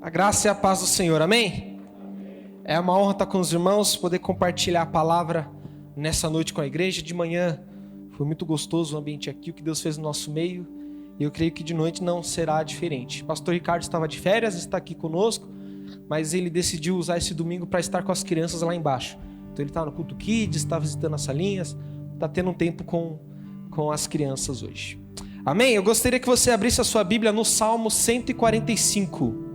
A graça e a paz do Senhor, amém? É uma honra estar com os irmãos, poder compartilhar a palavra nessa noite com a igreja. De manhã foi muito gostoso o ambiente aqui, o que Deus fez no nosso meio, e eu creio que de noite não será diferente. O pastor Ricardo estava de férias, está aqui conosco, mas ele decidiu usar esse domingo para estar com as crianças lá embaixo. Então ele está no culto Kids, está visitando as salinhas, está tendo um tempo com as crianças hoje. Amém? Eu gostaria que você abrisse a sua Bíblia no Salmo 145.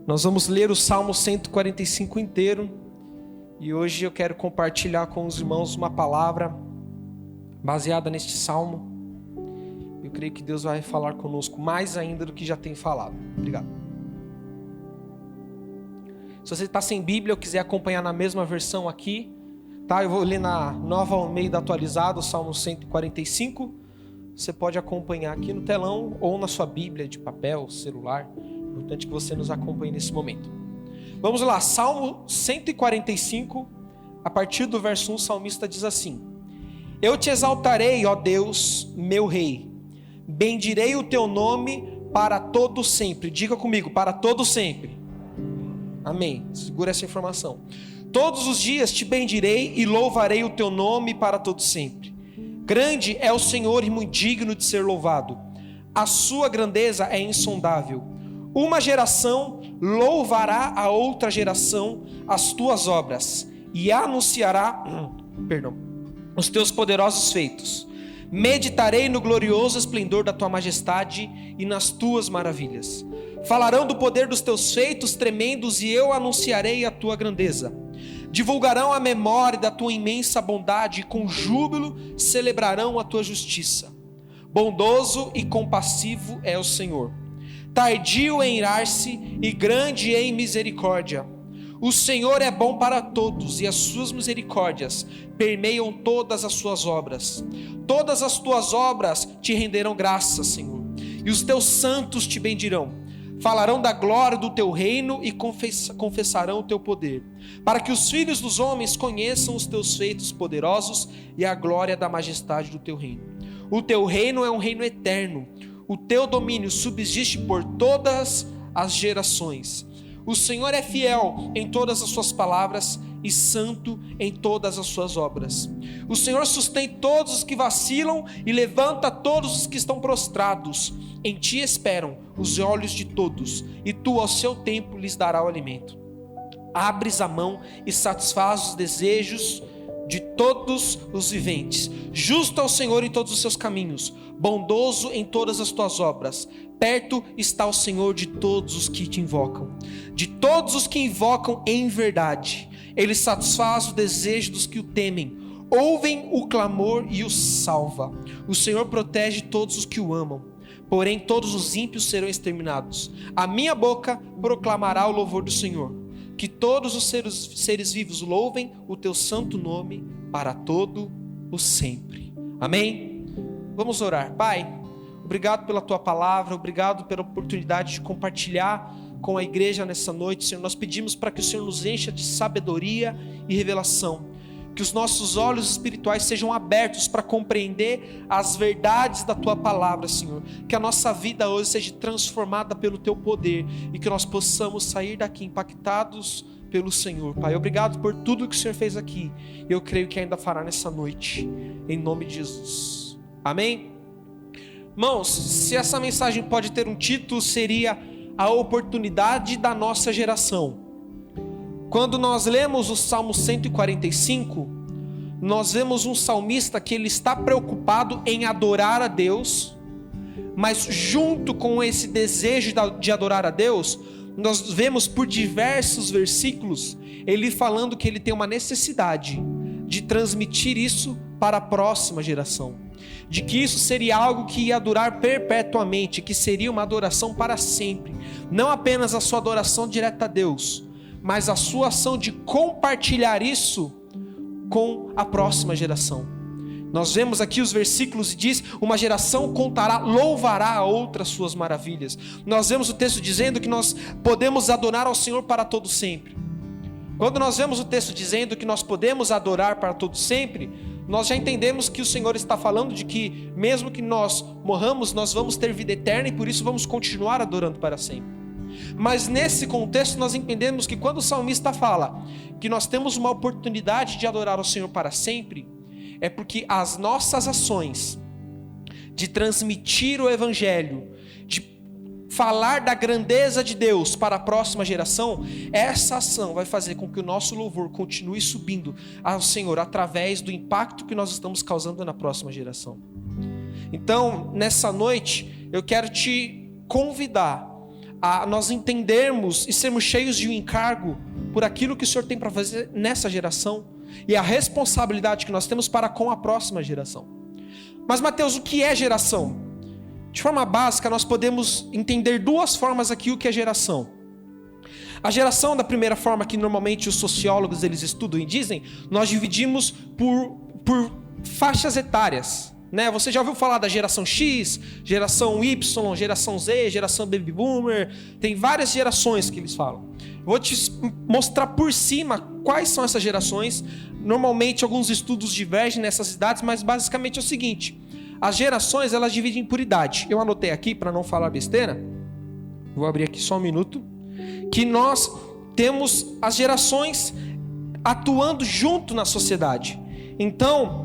Nós vamos ler o Salmo 145 inteiro. E hoje eu quero compartilhar com os irmãos uma palavra baseada neste Salmo. Eu creio que Deus vai falar conosco mais ainda do que já tem falado. Obrigado. Se você está sem Bíblia ou quiser acompanhar na mesma versão aqui, tá? Eu vou ler na Nova Almeida atualizada, o Salmo 145. Você pode acompanhar aqui no telão ou na sua Bíblia de papel, celular. Importante que você nos acompanhe nesse momento. Vamos lá, Salmo 145, a partir do verso 1, o salmista diz assim: Eu te exaltarei, ó Deus, meu Rei. Bendirei o teu nome para todo sempre. Diga comigo, para todo sempre. Amém. Segura essa informação. Todos os dias te bendirei e louvarei o teu nome para todo sempre. Grande é o Senhor e muito digno de ser louvado. A sua grandeza é insondável. Uma geração louvará a outra geração as tuas obras e anunciará, os teus poderosos feitos. Meditarei no glorioso esplendor da tua majestade e nas tuas maravilhas. Falarão do poder dos teus feitos tremendos e eu anunciarei a tua grandeza. Divulgarão a memória da tua imensa bondade e com júbilo celebrarão a tua justiça. Bondoso e compassivo é o Senhor, tardio em irar-se e grande em misericórdia. O Senhor é bom para todos e as suas misericórdias permeiam todas as suas obras. Todas as tuas obras te renderão graças, Senhor, e os teus santos te bendirão. Falarão da glória do teu reino e confessarão o teu poder, para que os filhos dos homens conheçam os teus feitos poderosos e a glória da majestade do teu reino. O teu reino é um reino eterno, o teu domínio subsiste por todas as gerações. O Senhor é fiel em todas as suas palavras e santo em todas as suas obras. O Senhor sustém todos os que vacilam e levanta todos os que estão prostrados. Em ti esperam os olhos de todos, e tu ao seu tempo lhes dará o alimento. Abres a mão e satisfaz os desejos de todos os viventes. Justo é o Senhor em todos os seus caminhos, bondoso em todas as tuas obras. Perto está o Senhor de todos os que te invocam, de todos os que invocam em verdade. Ele satisfaz o desejo dos que o temem, ouvem o clamor e o salva. O Senhor protege todos os que o amam, porém todos os ímpios serão exterminados. A minha boca proclamará o louvor do Senhor. Que todos os seres vivos louvem o teu santo nome para todo o sempre. Amém? Vamos orar. Pai, obrigado pela tua palavra, obrigado pela oportunidade de compartilhar com a igreja nessa noite, Senhor. Nós pedimos para que o Senhor nos encha de sabedoria e revelação, que os nossos olhos espirituais sejam abertos para compreender as verdades da tua palavra, Senhor. Que a nossa vida hoje seja transformada pelo teu poder e que nós possamos sair daqui impactados pelo Senhor. Pai, obrigado por tudo que o Senhor fez aqui. Eu creio que ainda fará nessa noite, em nome de Jesus. Amém? Irmãos, se essa mensagem pode ter um título, seria a oportunidade da nossa geração. Quando nós lemos o Salmo 145, nós vemos um salmista que ele está preocupado em adorar a Deus, mas junto com esse desejo de adorar a Deus, nós vemos por diversos versículos ele falando que ele tem uma necessidade de transmitir isso para a próxima geração, de que isso seria algo que ia durar perpetuamente, que seria uma adoração para sempre, não apenas a sua adoração direta a Deus, mas a sua ação de compartilhar isso com a próxima geração. Nós vemos aqui os versículos e diz: uma geração contará, louvará a outra as suas maravilhas. Nós vemos o texto dizendo que nós podemos adorar ao Senhor para todo sempre. Quando nós vemos o texto dizendo que nós podemos adorar para todo sempre, nós já entendemos que o Senhor está falando de que mesmo que nós morramos, nós vamos ter vida eterna e por isso vamos continuar adorando para sempre. Mas nesse contexto nós entendemos que quando o salmista fala que nós temos uma oportunidade de adorar o Senhor para sempre, é porque as nossas ações de transmitir o Evangelho, de falar da grandeza de Deus para a próxima geração, essa ação vai fazer com que o nosso louvor continue subindo ao Senhor através do impacto que nós estamos causando na próxima geração. Então, nessa noite, eu quero te convidar a nós entendermos e sermos cheios de um encargo por aquilo que o Senhor tem para fazer nessa geração e a responsabilidade que nós temos para com a próxima geração. Mas, Mateus, o que é geração? De forma básica, nós podemos entender duas formas aqui o que é geração. A geração, da primeira forma que normalmente os sociólogos eles estudam e dizem, nós dividimos por faixas etárias. Né? Você já ouviu falar da geração X, geração Y, geração Z, geração Baby Boomer? Tem várias gerações que eles falam. Vou te mostrar por cima quais são essas gerações. Normalmente alguns estudos divergem nessas idades, mas basicamente é o seguinte: as gerações elas dividem por idade. Eu anotei aqui para não falar besteira. Vou abrir aqui só um minuto. Que nós temos as gerações atuando junto na sociedade. Então,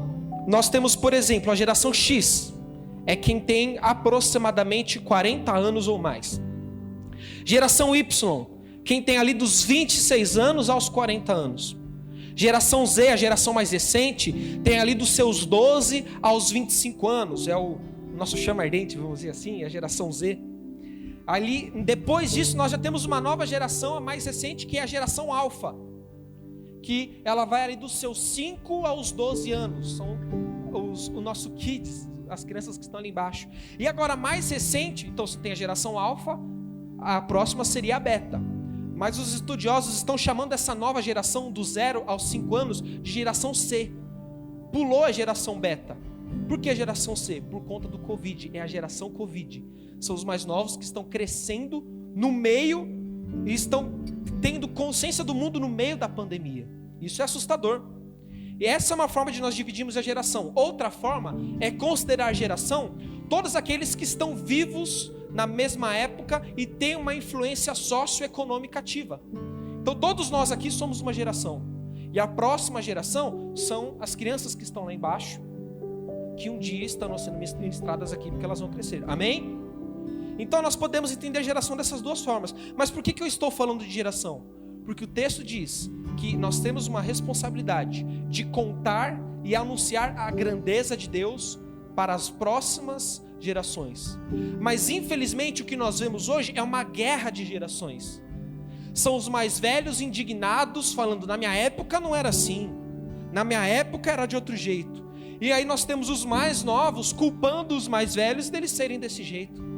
nós temos, por exemplo, a geração X. É quem tem aproximadamente 40 anos ou mais. Geração Y, quem tem ali dos 26 anos aos 40 anos. Geração Z, a geração mais recente, tem ali dos seus 12 aos 25 anos. É o nosso chama ardente, vamos dizer assim, a geração Z. Ali, depois disso, nós já temos uma nova geração, a mais recente, que é a geração Alfa. Que ela vai ali dos seus 5 aos 12 anos. São o nosso kids, as crianças que estão ali embaixo. E agora, mais recente, então você tem a geração Alfa, a próxima seria a Beta. Mas os estudiosos estão chamando essa nova geração do 0 aos 5 anos de geração C. Pulou a geração Beta. Por que a geração C? Por conta do Covid. É a geração Covid. São os mais novos que estão crescendo no meio e estão tendo consciência do mundo no meio da pandemia. Isso é assustador. E essa é uma forma de nós dividirmos a geração. Outra forma é considerar geração todos aqueles que estão vivos na mesma época e têm uma influência socioeconômica ativa. Então todos nós aqui somos uma geração. E a próxima geração são as crianças que estão lá embaixo, que um dia estarão sendo ministradas aqui porque elas vão crescer. Amém? Então nós podemos entender a geração dessas duas formas. Mas por que eu estou falando de geração? Porque o texto diz que nós temos uma responsabilidade de contar e anunciar a grandeza de Deus para as próximas gerações. Mas infelizmente o que nós vemos hoje é uma guerra de gerações. São os mais velhos indignados falando: na minha época não era assim, na minha época era de outro jeito. E aí nós temos os mais novos culpando os mais velhos deles serem desse jeito.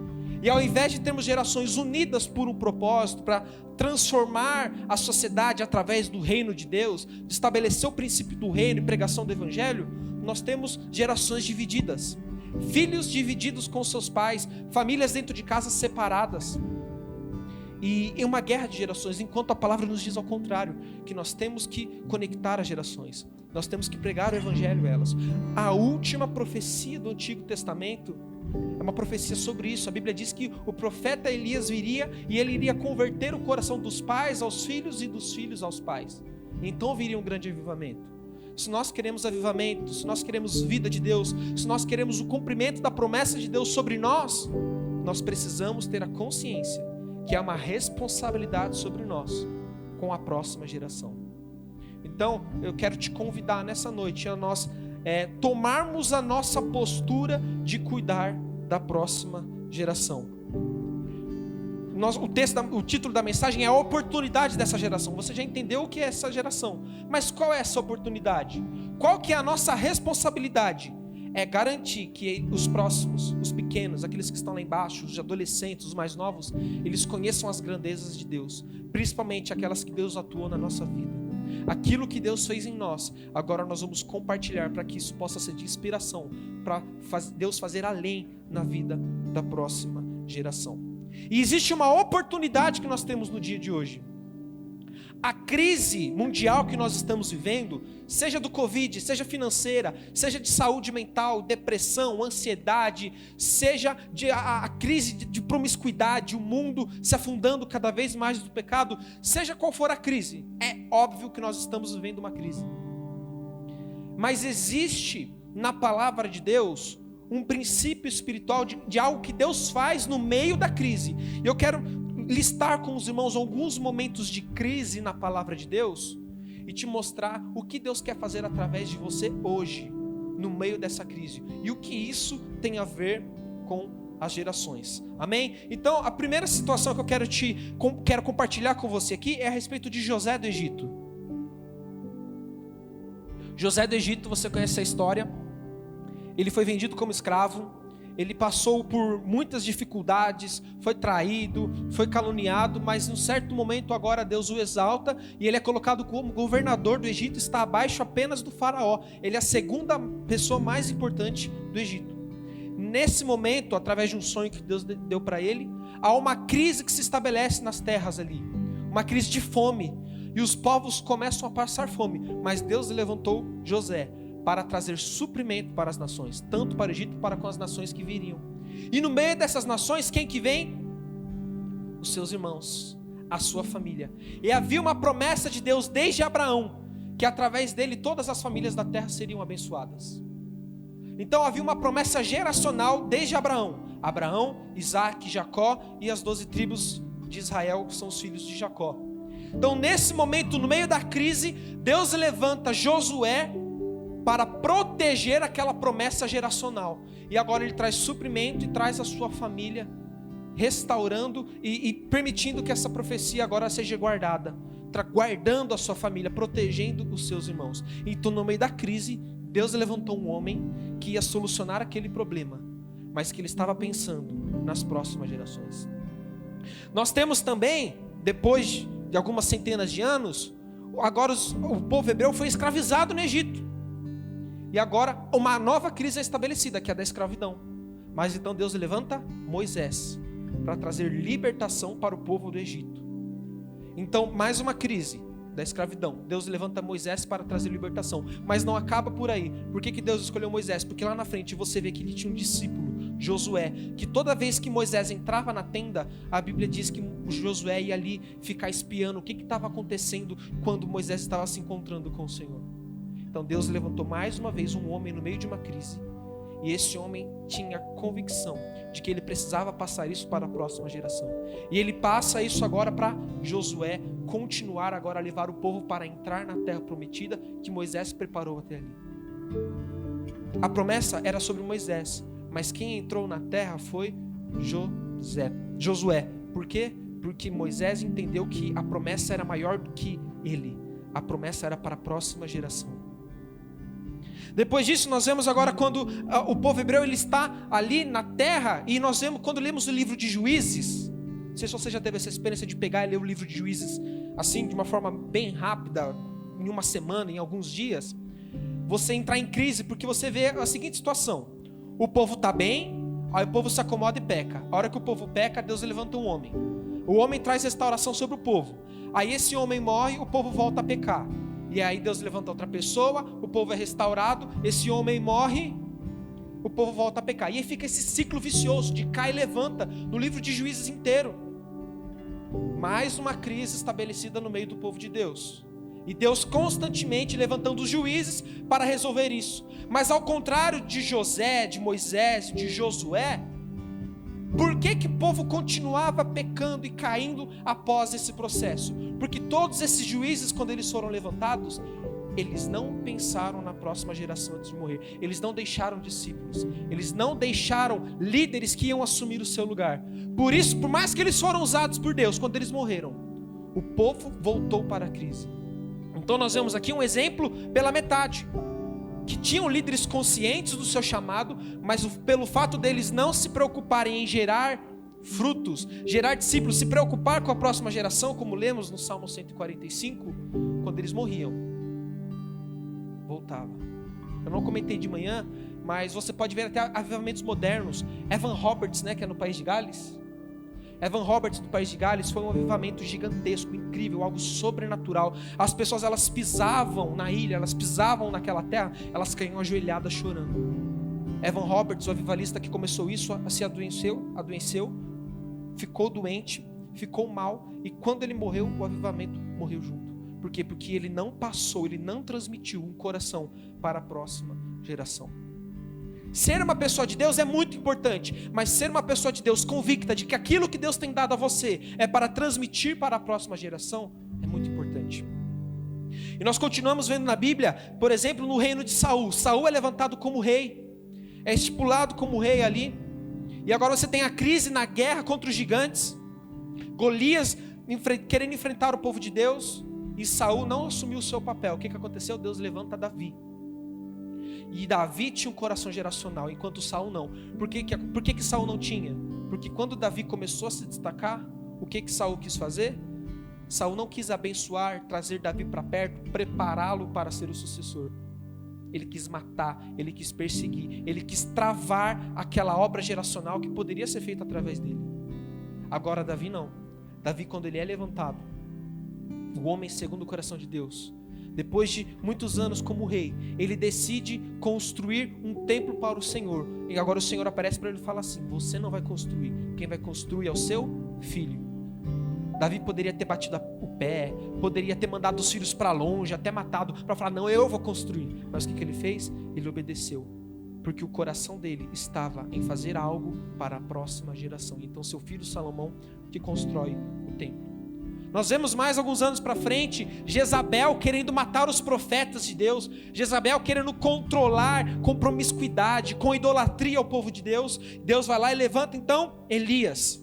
E ao invés de termos gerações unidas por um propósito, para transformar a sociedade através do reino de Deus, de estabelecer o princípio do reino e pregação do evangelho, nós temos gerações divididas. Filhos divididos com seus pais, famílias dentro de casas separadas. E é uma guerra de gerações, enquanto a palavra nos diz ao contrário, que nós temos que conectar as gerações. Nós temos que pregar o evangelho a elas. A última profecia do Antigo Testamento é uma profecia sobre isso. A Bíblia diz que o profeta Elias viria e ele iria converter o coração dos pais aos filhos e dos filhos aos pais. Então viria um grande avivamento. Se nós queremos avivamento, se nós queremos vida de Deus, se nós queremos o cumprimento da promessa de Deus sobre nós, nós precisamos ter a consciência que há uma responsabilidade sobre nós com a próxima geração. Então, eu quero te convidar nessa noite a nós tomarmos a nossa postura de cuidar da próxima geração. O título da mensagem é a oportunidade dessa geração. Você já entendeu o que é essa geração, mas qual é essa oportunidade? Qual que é a nossa responsabilidade? É garantir que os próximos, os pequenos, aqueles que estão lá embaixo, os adolescentes, os mais novos, eles conheçam as grandezas de Deus, principalmente aquelas que Deus atuou na nossa vida. Aquilo que Deus fez em nós, agora nós vamos compartilhar para que isso possa ser de inspiração, para Deus fazer além na vida da próxima geração. E existe uma oportunidade que nós temos no dia de hoje. A crise mundial que nós estamos vivendo, seja do Covid, seja financeira, seja de saúde mental, depressão, ansiedade, seja a crise de promiscuidade, o mundo se afundando cada vez mais do pecado, seja qual for a crise, é óbvio que nós estamos vivendo uma crise. Mas existe na palavra de Deus um princípio espiritual de algo que Deus faz no meio da crise. E eu quero listar com os irmãos alguns momentos de crise na palavra de Deus e te mostrar o que Deus quer fazer através de você hoje, no meio dessa crise, e o que isso tem a ver com as gerações. Amém? Então, a primeira situação que eu quero compartilhar com você aqui é a respeito de José do Egito. José do Egito, você conhece a história. Ele foi vendido como escravo. Ele passou por muitas dificuldades, foi traído, foi caluniado, mas em um certo momento agora Deus o exalta e ele é colocado como governador do Egito, está abaixo apenas do faraó. Ele é a segunda pessoa mais importante do Egito. Nesse momento, através de um sonho que Deus deu para ele, há uma crise que se estabelece nas terras ali, uma crise de fome, e os povos começam a passar fome, mas Deus levantou José para trazer suprimento para as nações, tanto para o Egito, para com as nações que viriam. E no meio dessas nações, quem que vem? Os seus irmãos, a sua família. E havia uma promessa de Deus desde Abraão, que através dele todas as famílias da terra seriam abençoadas. Então havia uma promessa geracional desde Abraão, Isaac, Jacó e as 12 tribos de Israel, que são os filhos de Jacó. Então nesse momento, no meio da crise, Deus levanta Josué para proteger aquela promessa geracional. E agora ele traz suprimento e traz a sua família, restaurando e permitindo que essa profecia agora seja guardada, guardando a sua família, protegendo os seus irmãos. Então no meio da crise, Deus levantou um homem que ia solucionar aquele problema, mas que ele estava pensando nas próximas gerações. Nós temos também, depois de algumas centenas de anos, agora o povo hebreu foi escravizado no Egito. E agora uma nova crise é estabelecida, que é a da escravidão. Mas então Deus levanta Moisés para trazer libertação para o povo do Egito. Então mais uma crise da escravidão. Deus levanta Moisés para trazer libertação. Mas não acaba por aí. Por que Deus escolheu Moisés? Porque lá na frente você vê que ele tinha um discípulo, Josué, que toda vez que Moisés entrava na tenda, a Bíblia diz que Josué ia ali ficar espiando o que estava acontecendo quando Moisés estava se encontrando com o Senhor. Então Deus levantou mais uma vez um homem no meio de uma crise. E esse homem tinha convicção de que ele precisava passar isso para a próxima geração. E ele passa isso agora para Josué continuar agora a levar o povo para entrar na terra prometida que Moisés preparou até ali. A promessa era sobre Moisés, mas quem entrou na terra foi Josué. Por quê? Porque Moisés entendeu que a promessa era maior do que ele. A promessa era para a próxima geração. Depois disso nós vemos agora quando o povo hebreu ele está ali na terra, e nós vemos quando lemos o livro de Juízes. Não sei se você já teve essa experiência de pegar e ler o livro de Juízes assim de uma forma bem rápida, em uma semana, em alguns dias. Você entrar em crise porque você vê a seguinte situação: o povo está bem, aí o povo se acomoda e peca. A hora que o povo peca, Deus levanta um homem. O homem traz restauração sobre o povo. Aí esse homem morre, o povo volta a pecar. E aí Deus levanta outra pessoa, o povo é restaurado, esse homem morre, o povo volta a pecar. E aí fica esse ciclo vicioso de cai e levanta no livro de Juízes inteiro. Mais uma crise estabelecida no meio do povo de Deus. E Deus constantemente levantando os juízes para resolver isso. Mas ao contrário de José, de Moisés, de Josué, por que o povo continuava pecando e caindo após esse processo? Porque todos esses juízes, quando eles foram levantados, eles não pensaram na próxima geração antes de morrer. Eles não deixaram discípulos. Eles não deixaram líderes que iam assumir o seu lugar. Por isso, por mais que eles foram usados por Deus, quando eles morreram, o povo voltou para a crise. Então nós vemos aqui um exemplo pela metade. Que tinham líderes conscientes do seu chamado, mas pelo fato deles não se preocuparem em gerar frutos, gerar discípulos, se preocupar com a próxima geração, como lemos no Salmo 145, quando eles morriam, voltava. Eu não comentei de manhã, mas você pode ver até avivamentos modernos. Evan Roberts, que é no país de Gales, Evan Roberts, do país de Gales, foi um avivamento gigantesco, incrível, algo sobrenatural. As pessoas, elas pisavam na ilha, elas pisavam naquela terra, elas caíam ajoelhadas chorando. Evan Roberts, o avivalista que começou isso, se adoeceu, ficou doente, ficou mal, e quando ele morreu, o avivamento morreu junto. Por quê? Porque ele não passou, ele não transmitiu um coração para a próxima geração. Ser uma pessoa de Deus é muito importante, mas ser uma pessoa de Deus convicta de que aquilo que Deus tem dado a você é para transmitir para a próxima geração é muito importante. E nós continuamos vendo na Bíblia, por exemplo, no reino de Saul. Saul é levantado como rei, é estipulado como rei ali, e agora você tem a crise na guerra contra os gigantes, Golias querendo enfrentar o povo de Deus, e Saul não assumiu o seu papel. O que aconteceu? Deus levanta Davi. E Davi tinha um coração geracional, enquanto Saul não. Por que Saul não tinha? Porque quando Davi começou a se destacar, o que Saul quis fazer? Saul não quis abençoar, trazer Davi para perto, prepará-lo para ser o sucessor. Ele quis matar, ele quis perseguir, ele quis travar aquela obra geracional que poderia ser feita através dele. Agora Davi não. Davi, quando ele é levantado, o homem segundo o coração de Deus, depois de muitos anos como rei, ele decide construir um templo para o Senhor. E agora o Senhor aparece para ele e fala assim: você não vai construir, quem vai construir é o seu filho. Davi poderia ter batido o pé, poderia ter mandado os filhos para longe, até matado, para falar: não, eu vou construir. Mas o que ele fez? Ele obedeceu, porque o coração dele estava em fazer algo para a próxima geração. Então seu filho Salomão que constrói o templo. Nós vemos mais alguns anos para frente, Jezabel querendo matar os profetas de Deus, Jezabel querendo controlar com promiscuidade, com idolatria ao povo de Deus. Deus vai lá e levanta então Elias.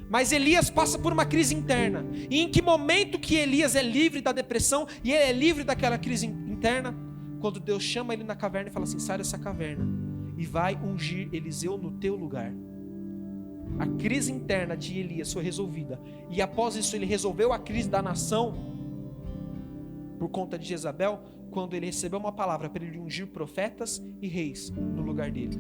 Mas Elias passa por uma crise interna. E em que momento que Elias é livre da depressão e ele é livre daquela crise interna? Quando Deus chama ele na caverna e fala assim: sai dessa caverna e vai ungir Eliseu no teu lugar. A crise interna de Elias foi resolvida, e após isso ele resolveu a crise da nação por conta de Jezabel, quando ele recebeu uma palavra para ele ungir profetas e reis no lugar dele.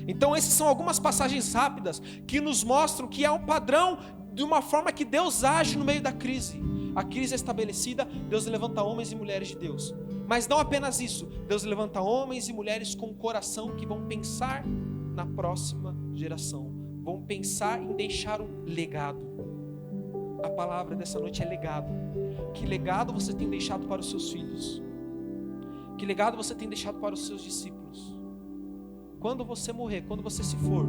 Então essas são algumas passagens rápidas que nos mostram que há um padrão de uma forma que Deus age no meio da crise. A crise é estabelecida, Deus levanta homens e mulheres de Deus. Mas não apenas isso, Deus levanta homens e mulheres com um coração que vão pensar na próxima geração, vão pensar em deixar um legado. A palavra dessa noite é legado. Que legado você tem deixado para os seus filhos? Que legado você tem deixado para os seus discípulos? Quando você morrer, quando você se for,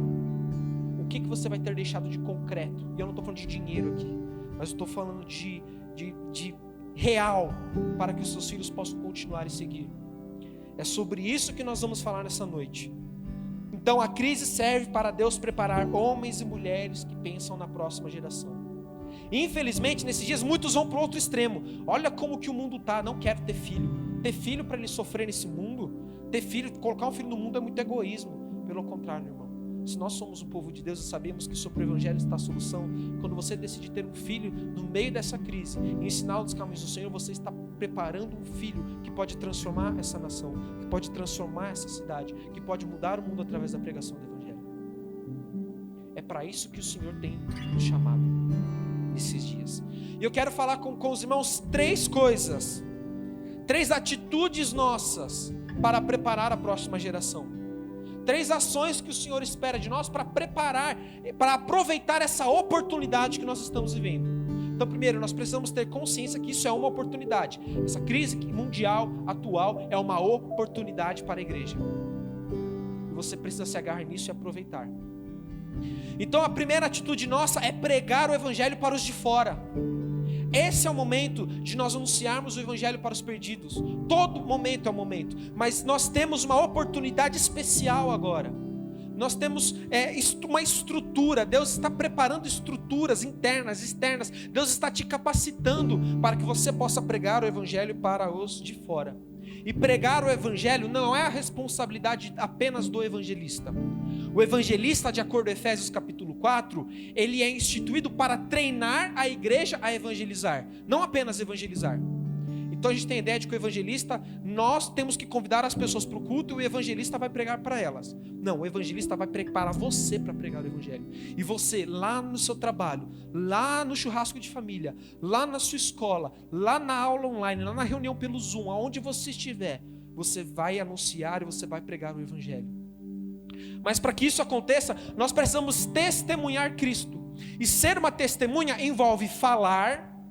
o que você vai ter deixado de concreto? E eu não estou falando de dinheiro aqui, mas estou falando de real, para que os seus filhos possam continuar e seguir. É sobre isso que nós vamos falar nessa noite. Então a crise serve para Deus preparar homens e mulheres que pensam na próxima geração. Infelizmente, nesses dias, muitos vão para o outro extremo. Olha como que o mundo está, não quero ter filho. Ter filho para ele sofrer nesse mundo, ter filho, colocar um filho no mundo é muito egoísmo. Pelo contrário, irmão. Se nós somos o povo de Deus e sabemos que sobre o Evangelho está a solução, quando você decide ter um filho no meio dessa crise e ensiná-lo dos caminhos do Senhor, você está preparando um filho que pode transformar essa nação, que pode transformar essa cidade, que pode mudar o mundo através da pregação do Evangelho. É para isso que o Senhor tem nos chamado nesses dias. E eu quero falar com os irmãos 3 coisas, 3 atitudes nossas para preparar a próxima geração. 3 ações que o Senhor espera de nós para preparar, para aproveitar essa oportunidade que nós estamos vivendo. Então, primeiro, nós precisamos ter consciência que isso é uma oportunidade. Essa crise mundial atual é uma oportunidade para a igreja. E você precisa se agarrar nisso e aproveitar. Então, a primeira atitude nossa é pregar o Evangelho para os de fora. Esse é o momento de nós anunciarmos o Evangelho para os perdidos. Todo momento é o momento. Mas nós temos uma oportunidade especial agora. Nós temos uma estrutura. Deus está preparando estruturas internas, externas. Deus está te capacitando para que você possa pregar o Evangelho para os de fora. E pregar o Evangelho não é a responsabilidade apenas do evangelista. O evangelista, de acordo com Efésios capítulo 4, ele é instituído para treinar a igreja a evangelizar, não apenas evangelizar. Então a gente tem a ideia de que o evangelista, nós temos que convidar as pessoas para o culto e o evangelista vai pregar para elas. Não, o evangelista vai preparar você para pregar o evangelho. E você, lá no seu trabalho, lá no churrasco de família, lá na sua escola, lá na aula online, lá na reunião pelo Zoom, aonde você estiver, você vai anunciar e você vai pregar o evangelho. Mas para que isso aconteça, nós precisamos testemunhar Cristo. E ser uma testemunha envolve falar,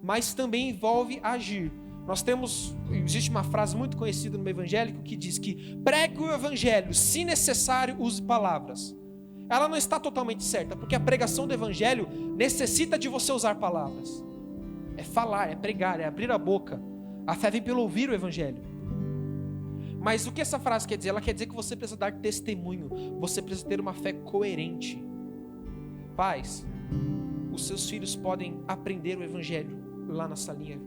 mas também envolve agir. Existe uma frase muito conhecida no meio evangélico que diz que pregue o evangelho, se necessário, use palavras. Ela não está totalmente certa, porque a pregação do evangelho necessita de você usar palavras. É falar, é pregar, é abrir a boca. A fé vem pelo ouvir o evangelho. Mas o que essa frase quer dizer? Ela quer dizer que você precisa dar testemunho, você precisa ter uma fé coerente. Pais, os seus filhos podem aprender o evangelho lá na salinha.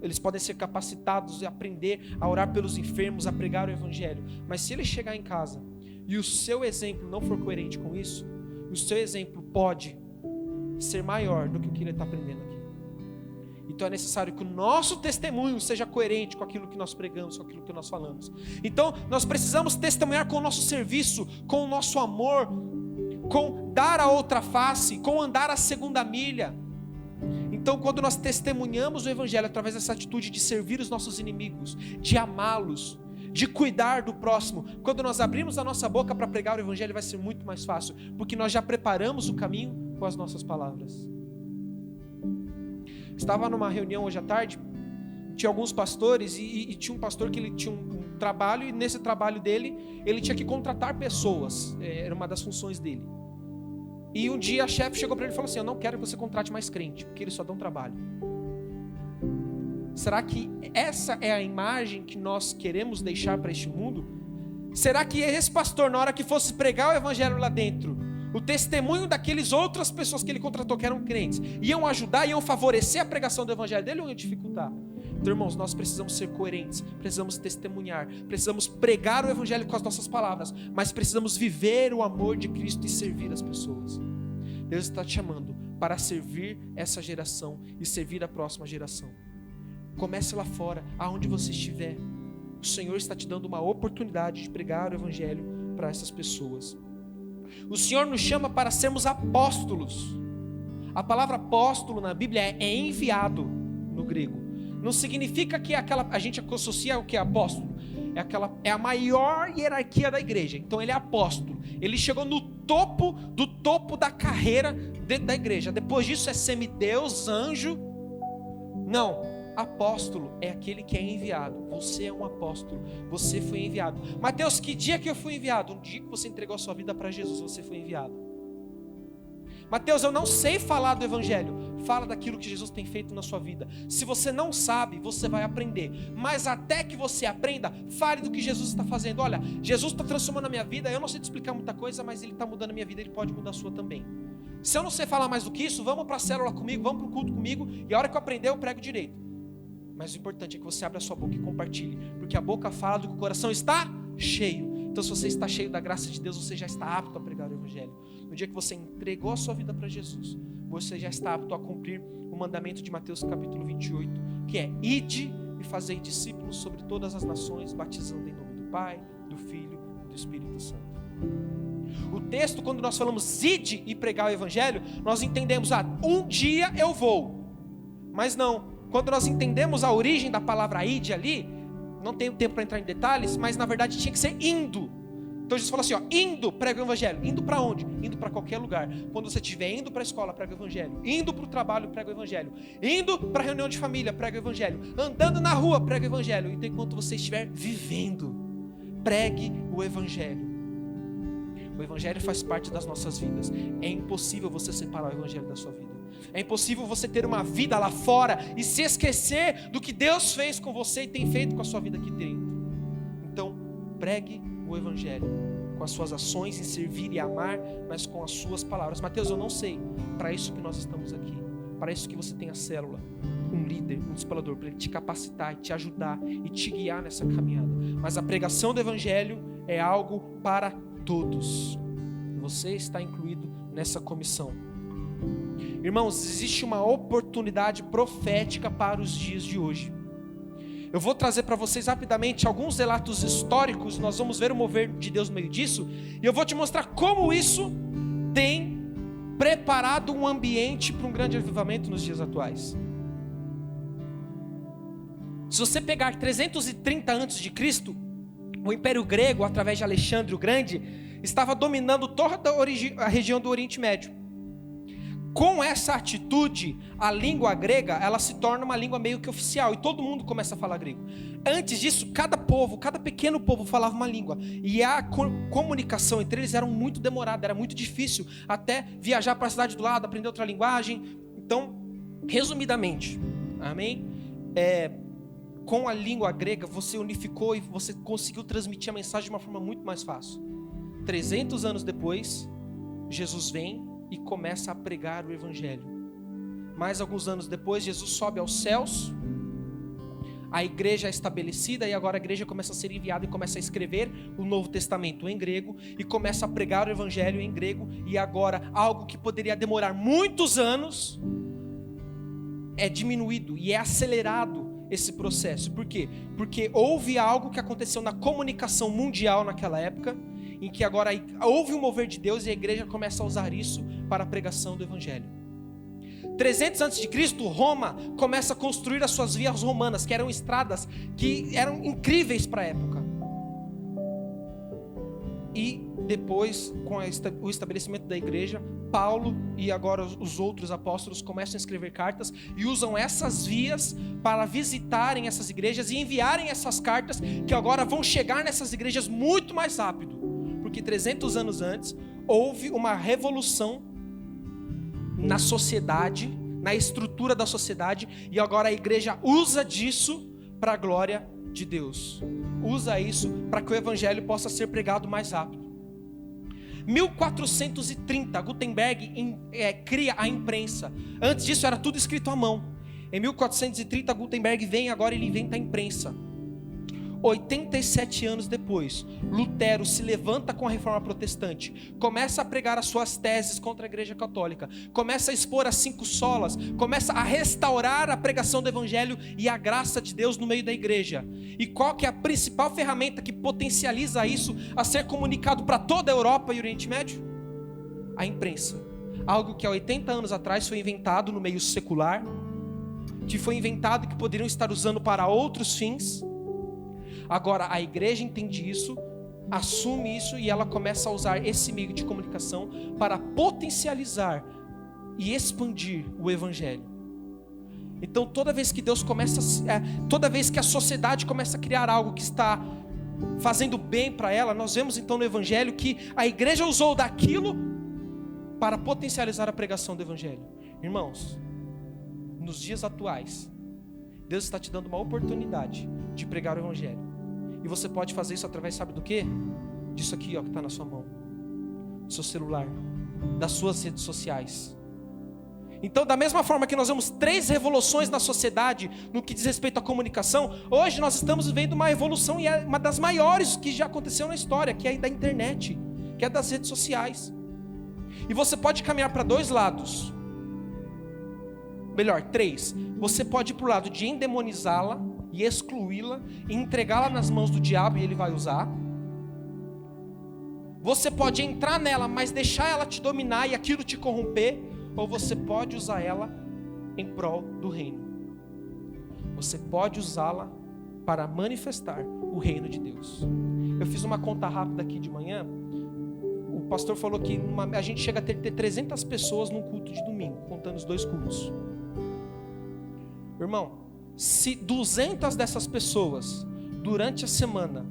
Eles podem ser capacitados e aprender a orar pelos enfermos, a pregar o evangelho. Mas se ele chegar em casa e o seu exemplo não for coerente com isso, o seu exemplo pode ser maior do que o que ele está aprendendo aqui. Então é necessário que o nosso testemunho seja coerente com aquilo que nós pregamos, com aquilo que nós falamos. Então nós precisamos testemunhar com o nosso serviço, com o nosso amor, com dar a outra face, com andar a segunda milha. Então quando nós testemunhamos o evangelho através dessa atitude de servir os nossos inimigos, de amá-los, de cuidar do próximo, quando nós abrimos a nossa boca para pregar o evangelho vai ser muito mais fácil, porque nós já preparamos o caminho com as nossas palavras. Estava numa reunião hoje à tarde, tinha alguns pastores e tinha um pastor que ele tinha um trabalho, e nesse trabalho dele, ele tinha que contratar pessoas, era uma das funções dele. E um dia a chefe chegou para ele e falou assim: eu não quero que você contrate mais crente, porque eles só dão trabalho. Será que essa é a imagem que nós queremos deixar para este mundo? Será que esse pastor, na hora que fosse pregar o evangelho lá dentro, o testemunho daqueles outras pessoas que ele contratou que eram crentes, iam ajudar, iam favorecer a pregação do evangelho dele ou iam dificultar? Então, irmãos, nós precisamos ser coerentes, precisamos testemunhar, precisamos pregar o evangelho com as nossas palavras, mas precisamos viver o amor de Cristo e servir as pessoas. Deus está te chamando para servir essa geração e servir a próxima geração. Comece lá fora, aonde você estiver. O Senhor está te dando uma oportunidade de pregar o evangelho para essas pessoas. O Senhor nos chama para sermos apóstolos. A palavra apóstolo na Bíblia é enviado no grego. Não significa que a gente associa o que é apóstolo. É a maior hierarquia da igreja. Então ele é apóstolo. Ele chegou no topo do topo da carreira dentro da igreja. Depois disso é semideus, anjo. Não, apóstolo é aquele que é enviado. Você é um apóstolo. Você foi enviado. Mateus, que dia que eu fui enviado? Um dia que você entregou a sua vida para Jesus, você foi enviado. Mateus, eu não sei falar do evangelho. Fala daquilo que Jesus tem feito na sua vida. Se você não sabe, você vai aprender. Mas até que você aprenda, fale do que Jesus está fazendo. Olha, Jesus está transformando a minha vida. Eu não sei te explicar muita coisa, mas Ele está mudando a minha vida. Ele pode mudar a sua também. Se eu não sei falar mais do que isso, vamos para a célula comigo, vamos para o culto comigo. E a hora que eu aprender, eu prego direito. Mas o importante é que você abra a sua boca e compartilhe. Porque a boca fala do que o coração está cheio. Então, se você está cheio da graça de Deus, você já está apto a pregar o evangelho. No dia que você entregou a sua vida para Jesus, você já está apto a cumprir o mandamento de Mateus capítulo 28, que é: ide e fazei discípulos sobre todas as nações, batizando em nome do Pai, do Filho e do Espírito Santo. O texto, quando nós falamos ide e pregar o evangelho, nós entendemos, um dia eu vou. Mas não, quando nós entendemos a origem da palavra ide ali, não tenho tempo para entrar em detalhes, mas na verdade tinha que ser indo. Então Jesus falou assim, indo, prega o evangelho. Indo para onde? Indo para qualquer lugar. Quando você estiver indo para a escola, prega o evangelho. Indo para o trabalho, prega o evangelho. Indo para a reunião de família, prega o evangelho. Andando na rua, prega o evangelho. Então enquanto você estiver vivendo, pregue o evangelho. O evangelho faz parte das nossas vidas. É impossível você separar o evangelho da sua vida. É impossível você ter uma vida lá fora e se esquecer do que Deus fez com você e tem feito com a sua vida aqui dentro. Então, pregue o evangelho com as suas ações em servir e amar, mas com as suas palavras. Mateus, eu não sei. Para isso que nós estamos aqui. Para isso que você tem a célula, um líder, um discipulador, para ele te capacitar, te ajudar e te guiar nessa caminhada. Mas a pregação do evangelho é algo para todos. Você está incluído nessa comissão. Irmãos, existe uma oportunidade profética para os dias de hoje. Eu vou trazer para vocês rapidamente alguns relatos históricos, nós vamos ver o mover de Deus no meio disso, e eu vou te mostrar como isso tem preparado um ambiente para um grande avivamento nos dias atuais. Se você pegar 330 a.C., o Império Grego, através de Alexandre o Grande, estava dominando toda a região do Oriente Médio. Com essa atitude, a língua grega, ela se torna uma língua meio que oficial, e todo mundo começa a falar grego. Antes disso, cada pequeno povo falava uma língua, e a comunicação entre eles era muito demorada, era muito difícil, até viajar para a cidade do lado, aprender outra linguagem. Então, resumidamente, amém? Com a língua grega, você unificou e você conseguiu transmitir a mensagem de uma forma muito mais fácil. 300 anos depois, Jesus vem e começa a pregar o evangelho. Mais alguns anos depois, Jesus sobe aos céus, a igreja é estabelecida, e agora a igreja começa a ser enviada e começa a escrever o Novo Testamento em grego, e começa a pregar o evangelho em grego, e agora algo que poderia demorar muitos anos, é diminuído e é acelerado esse processo. Por quê? Porque houve algo que aconteceu na comunicação mundial naquela época, em que agora houve um mover de Deus e a igreja começa a usar isso para a pregação do evangelho. 300 a.C., Roma começa a construir as suas vias romanas, que eram estradas que eram incríveis para a época. E depois, com o estabelecimento da igreja, Paulo e agora os outros apóstolos começam a escrever cartas e usam essas vias para visitarem essas igrejas e enviarem essas cartas, que agora vão chegar nessas igrejas muito mais rápido, porque 300 anos antes houve uma revolução na sociedade, na estrutura da sociedade, e agora a igreja usa disso para a glória de Deus, usa isso para que o evangelho possa ser pregado mais rápido. 1430, Gutenberg cria a imprensa. Antes disso era tudo escrito à mão. Em 1430, Gutenberg vem, agora ele inventa a imprensa. 87 anos depois, Lutero se levanta com a reforma protestante, começa a pregar as suas teses contra a igreja católica, começa a expor as 5 solas, começa a restaurar a pregação do evangelho e a graça de Deus no meio da igreja. E qual que é a principal ferramenta que potencializa isso a ser comunicado para toda a Europa e o Oriente Médio? A imprensa. Algo que há 80 anos atrás foi inventado no meio secular, que foi inventado e que poderiam estar usando para outros fins. Agora a igreja entende isso, assume isso, e ela começa a usar esse meio de comunicação para potencializar e expandir o evangelho. Então toda vez que Deus toda vez que a sociedade começa a criar algo que está fazendo bem para ela, nós vemos então no evangelho que a igreja usou daquilo para potencializar a pregação do evangelho. Irmãos, nos dias atuais, Deus está te dando uma oportunidade de pregar o evangelho. E você pode fazer isso através, sabe do quê? Disso aqui, ó, que está na sua mão, do seu celular, das suas redes sociais. Então, da mesma forma que nós vemos 3 revoluções na sociedade no que diz respeito à comunicação, hoje nós estamos vivendo uma revolução, e é uma das maiores que já aconteceu na história, que é a da internet, que é das redes sociais. E você pode caminhar para 2 lados. Melhor, 3. Você pode ir para o lado de endemonizá-la e excluí-la e entregá-la nas mãos do diabo, e ele vai usar. Você pode entrar nela, mas deixar ela te dominar e aquilo te corromper. Ou você pode usar ela em prol do reino. Você pode usá-la para manifestar o reino de Deus. Eu fiz uma conta rápida aqui de manhã. O pastor falou que a gente chega a ter 300 pessoas num culto de domingo, contando os 2 cultos. Irmão, se 200 dessas pessoas, durante a semana,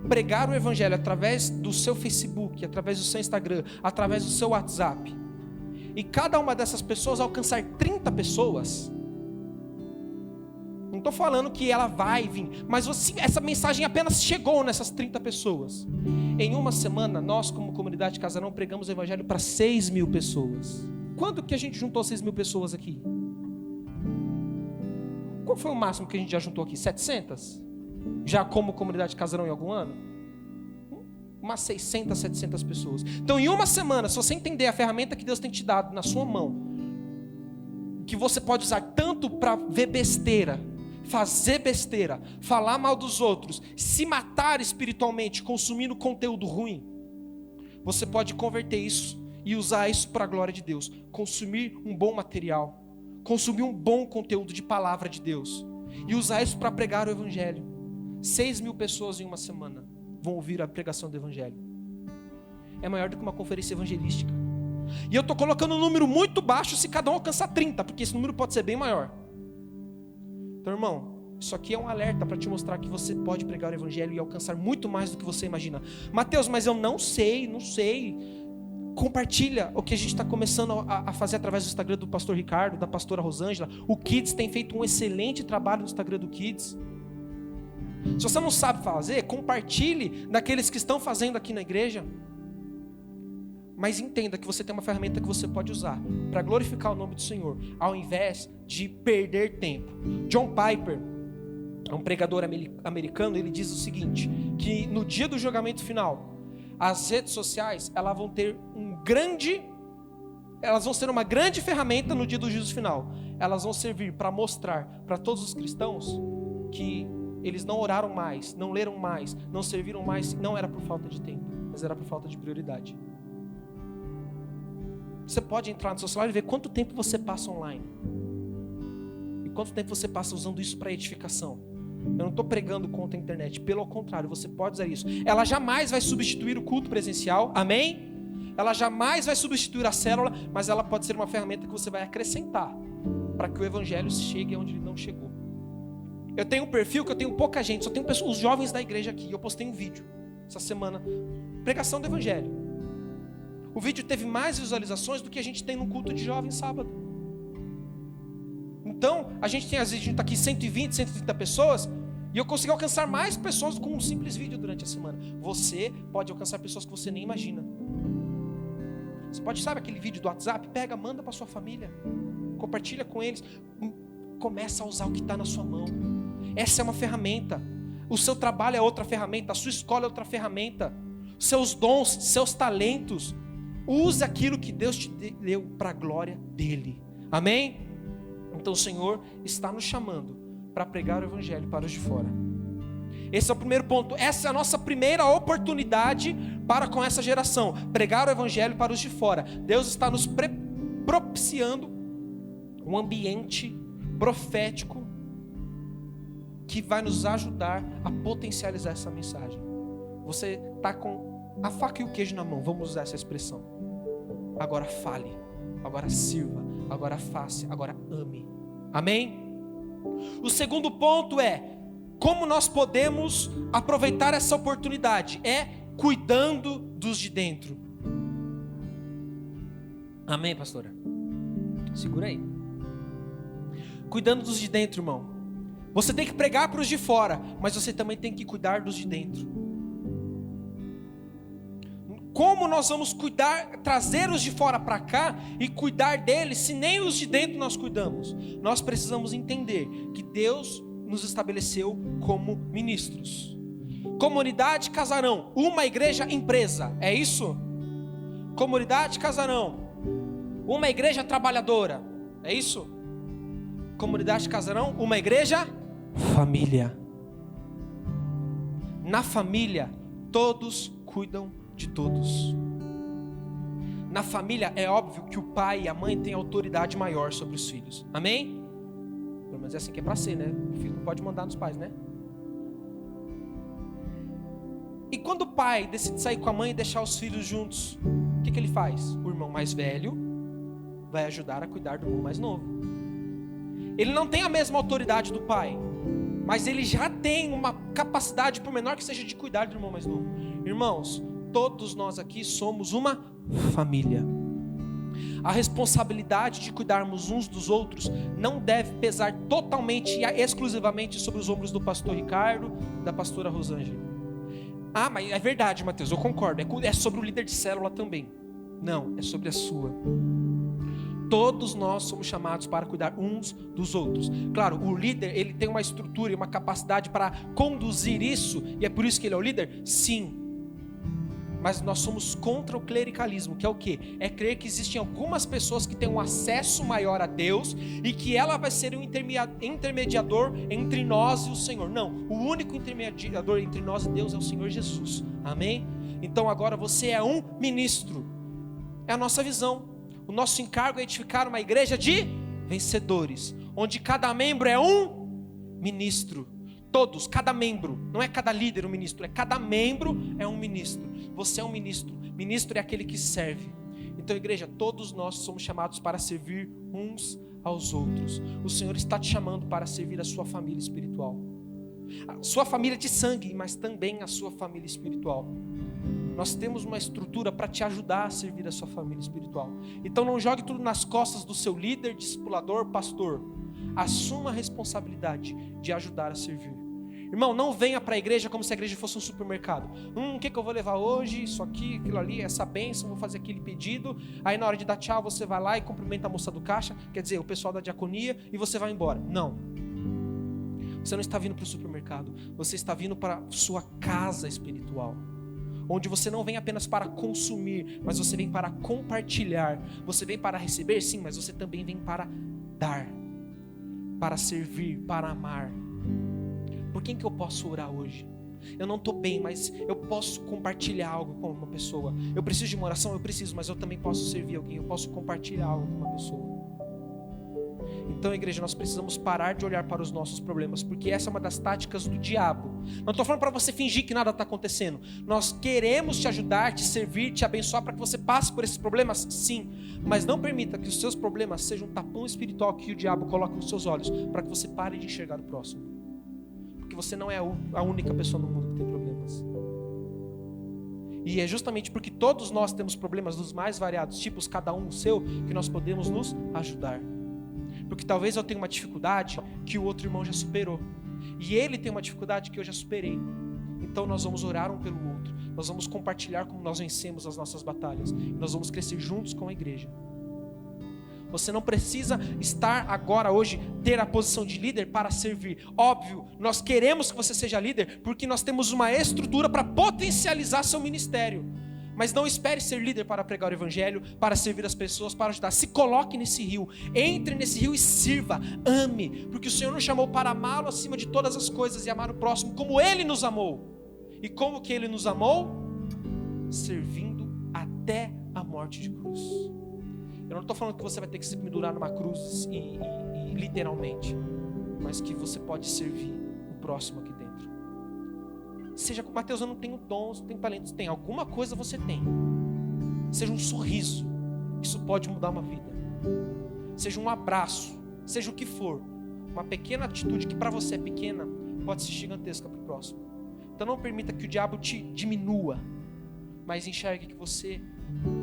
pregar o evangelho através do seu Facebook, através do seu Instagram, através do seu WhatsApp, e cada uma dessas pessoas alcançar 30 pessoas, não estou falando que ela vai vir, mas essa mensagem apenas chegou nessas 30 pessoas. Em uma semana, nós como comunidade Casarão pregamos o evangelho para 6.000 pessoas. Quando que a gente juntou 6.000 pessoas aqui? Qual foi o máximo que a gente já juntou aqui? 700? Já como comunidade Casarão em algum ano? Umas 600, 700 pessoas. Então em uma semana, se você entender a ferramenta que Deus tem te dado na sua mão, que você pode usar tanto para ver besteira, fazer besteira, falar mal dos outros, se matar espiritualmente, consumindo conteúdo ruim, você pode converter isso e usar isso para a glória de Deus. Consumir um bom material, consumir um bom conteúdo de palavra de Deus e usar isso para pregar o evangelho. 6.000 pessoas em uma semana vão ouvir a pregação do evangelho. É maior do que uma conferência evangelística. E eu estou colocando um número muito baixo se cada um alcançar 30, porque esse número pode ser bem maior. Então, irmão, isso aqui é um alerta para te mostrar que você pode pregar o evangelho e alcançar muito mais do que você imagina. Mateus, mas eu não sei. Compartilha o que a gente está começando a fazer através do Instagram do pastor Ricardo, da pastora Rosângela. O Kids tem feito um excelente trabalho no Instagram do Kids. Se você não sabe fazer, compartilhe daqueles que estão fazendo aqui na igreja. Mas entenda que você tem uma ferramenta que você pode usar para glorificar o nome do Senhor, ao invés de perder tempo. John Piper, um pregador americano, ele diz o seguinte, que no dia do julgamento final, as redes sociais, elas vão ser uma grande ferramenta no dia do juízo final. Elas vão servir para mostrar para todos os cristãos que eles não oraram mais, não leram mais, não serviram mais, não era por falta de tempo, mas era por falta de prioridade. Você pode entrar no seu celular e ver quanto tempo você passa online. E quanto tempo você passa usando isso para edificação. Eu não estou pregando contra a internet, pelo contrário, você pode usar isso. Ela jamais vai substituir o culto presencial, amém? Ela jamais vai substituir a célula, mas ela pode ser uma ferramenta que você vai acrescentar para que o evangelho chegue onde ele não chegou. Eu tenho um perfil que eu tenho pouca gente, só tenho os jovens da igreja aqui. Eu postei um vídeo essa semana, pregação do evangelho. O vídeo teve mais visualizações do que a gente tem no culto de jovens sábado. Então, às vezes a gente está aqui 120, 130 pessoas, e eu consigo alcançar mais pessoas com um simples vídeo durante a semana. Você pode alcançar pessoas que você nem imagina. Você pode, sabe aquele vídeo do WhatsApp? Pega, manda para sua família, compartilha com eles, começa a usar o que está na sua mão. Essa é uma ferramenta. O seu trabalho é outra ferramenta, a sua escola é outra ferramenta. Seus dons, seus talentos, use aquilo que Deus te deu para a glória dele. Amém? Então o Senhor está nos chamando para pregar o evangelho para os de fora. Esse é o primeiro ponto. Essa é a nossa primeira oportunidade para com essa geração. Pregar o evangelho para os de fora. Deus está nos propiciando um ambiente profético que vai nos ajudar a potencializar essa mensagem. Você está com a faca e o queijo na mão, vamos usar essa expressão. Agora fale, agora sirva, agora faça, agora ame. Amém? O segundo ponto é como nós podemos aproveitar essa oportunidade. É cuidando dos de dentro. Amém, pastora? Segura aí. Cuidando dos de dentro, irmão. Você tem que pregar para os de fora, mas você também tem que cuidar dos de dentro. Como nós vamos cuidar, trazer os de fora para cá e cuidar deles, se nem os de dentro nós cuidamos? Nós precisamos entender que Deus nos estabeleceu como ministros. Comunidade Casarão, uma igreja empresa, é isso? Comunidade Casarão, uma igreja trabalhadora, é isso? Comunidade Casarão, uma igreja família. Na família, todos cuidam de todos. Na família é óbvio que o pai e a mãe têm autoridade maior sobre os filhos. Amém? Pelo menos é assim que é para ser, né? O filho não pode mandar nos pais, né? E quando o pai decide sair com a mãe e deixar os filhos juntos, o que ele faz? O irmão mais velho vai ajudar a cuidar do irmão mais novo. Ele não tem a mesma autoridade do pai, mas ele já tem uma capacidade, por menor que seja, de cuidar do irmão mais novo. Irmãos, todos nós aqui somos uma família. A responsabilidade de cuidarmos uns dos outros não deve pesar totalmente e exclusivamente sobre os ombros do pastor Ricardo, da pastora Rosângela. Ah, mas é verdade, Mateus, eu concordo, é sobre o líder de célula também. Não, é sobre a sua. Todos nós somos chamados para cuidar uns dos outros. Claro, o líder, ele tem uma estrutura e uma capacidade para conduzir isso, e é por isso que ele é o líder? Sim. Mas nós somos contra o clericalismo, que é o quê? É crer que existem algumas pessoas que têm um acesso maior a Deus e que ela vai ser um intermediador entre nós e o Senhor. Não, o único intermediador entre nós e Deus é o Senhor Jesus. Amém? Então agora você é um ministro. É a nossa visão. O nosso encargo é edificar uma igreja de vencedores, onde cada membro é um ministro. Todos, cada membro, não é cada líder um ministro, é cada membro é um ministro. Você é um ministro. Ministro é aquele que serve. Então, igreja, todos nós somos chamados para servir uns aos outros. O Senhor está te chamando para servir a sua família espiritual. A sua família de sangue, mas também a sua família espiritual. Nós temos uma estrutura para te ajudar a servir a sua família espiritual. Então não jogue tudo nas costas do seu líder, discipulador, pastor. Assuma a responsabilidade de ajudar a servir. Irmão, não venha para a igreja como se a igreja fosse um supermercado. O que eu vou levar hoje? Isso aqui, aquilo ali, essa bênção, vou fazer aquele pedido. Aí na hora de dar tchau, você vai lá e cumprimenta a moça do caixa, quer dizer, o pessoal da diaconia, e você vai embora. Não. Você não está vindo para o supermercado. Você está vindo para a sua casa espiritual. Onde você não vem apenas para consumir, mas você vem para compartilhar. Você vem para receber, sim, mas você também vem para dar. Para servir, para amar. Por quem que eu posso orar hoje? Eu não estou bem, mas eu posso compartilhar algo com uma pessoa. Eu preciso de uma oração? Eu preciso, mas eu também posso servir alguém. Eu posso compartilhar algo com uma pessoa. Então, igreja, nós precisamos parar de olhar para os nossos problemas, porque essa é uma das táticas do diabo. Não estou falando para você fingir que nada está acontecendo. Nós queremos te ajudar, te servir, te abençoar para que você passe por esses problemas, sim. Mas não permita que os seus problemas sejam um tapão espiritual que o diabo coloca nos seus olhos, para que você pare de enxergar o próximo. Porque você não é a única pessoa no mundo que tem problemas. E é justamente porque todos nós temos problemas dos mais variados tipos, cada um o seu, que nós podemos nos ajudar. Porque talvez eu tenha uma dificuldade que o outro irmão já superou. E ele tem uma dificuldade que eu já superei. Então nós vamos orar um pelo outro. Nós vamos compartilhar como nós vencemos as nossas batalhas. E nós vamos crescer juntos com a igreja. Você não precisa estar agora, hoje, ter a posição de líder para servir. Óbvio, nós queremos que você seja líder porque nós temos uma estrutura para potencializar seu ministério. Mas não espere ser líder para pregar o evangelho, para servir as pessoas, para ajudar. Se coloque nesse rio, entre nesse rio e sirva, ame. Porque o Senhor nos chamou para amá-lo acima de todas as coisas e amar o próximo como Ele nos amou. E como que Ele nos amou? Servindo até a morte de cruz. Eu não estou falando que você vai ter que se pendurar numa cruz e literalmente, mas que você pode servir o próximo aqui dentro. Seja como Mateus, eu não tenho dons, não tenho talentos. Tem alguma coisa, você tem. Seja um sorriso, isso pode mudar uma vida. Seja um abraço, seja o que for. Uma pequena atitude que para você é pequena, pode ser gigantesca para o próximo. Então não permita que o diabo te diminua, mas enxergue que você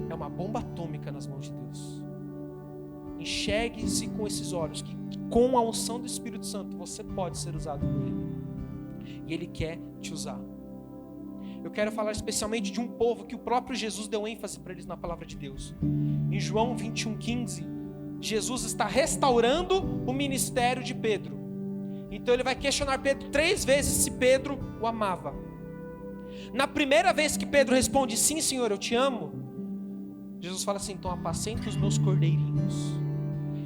é uma bomba atômica nas mãos de Deus. Enxergue-se com esses olhos, que com a unção do Espírito Santo você pode ser usado por Ele. E Ele quer te usar. Eu quero falar especialmente de um povo que o próprio Jesus deu ênfase para eles na palavra de Deus. Em João 21:15, Jesus está restaurando o ministério de Pedro. Então ele vai questionar Pedro 3 vezes se Pedro o amava. Na primeira vez que Pedro responde, sim, Senhor, eu te amo, Jesus fala assim, então apacenta os meus cordeirinhos.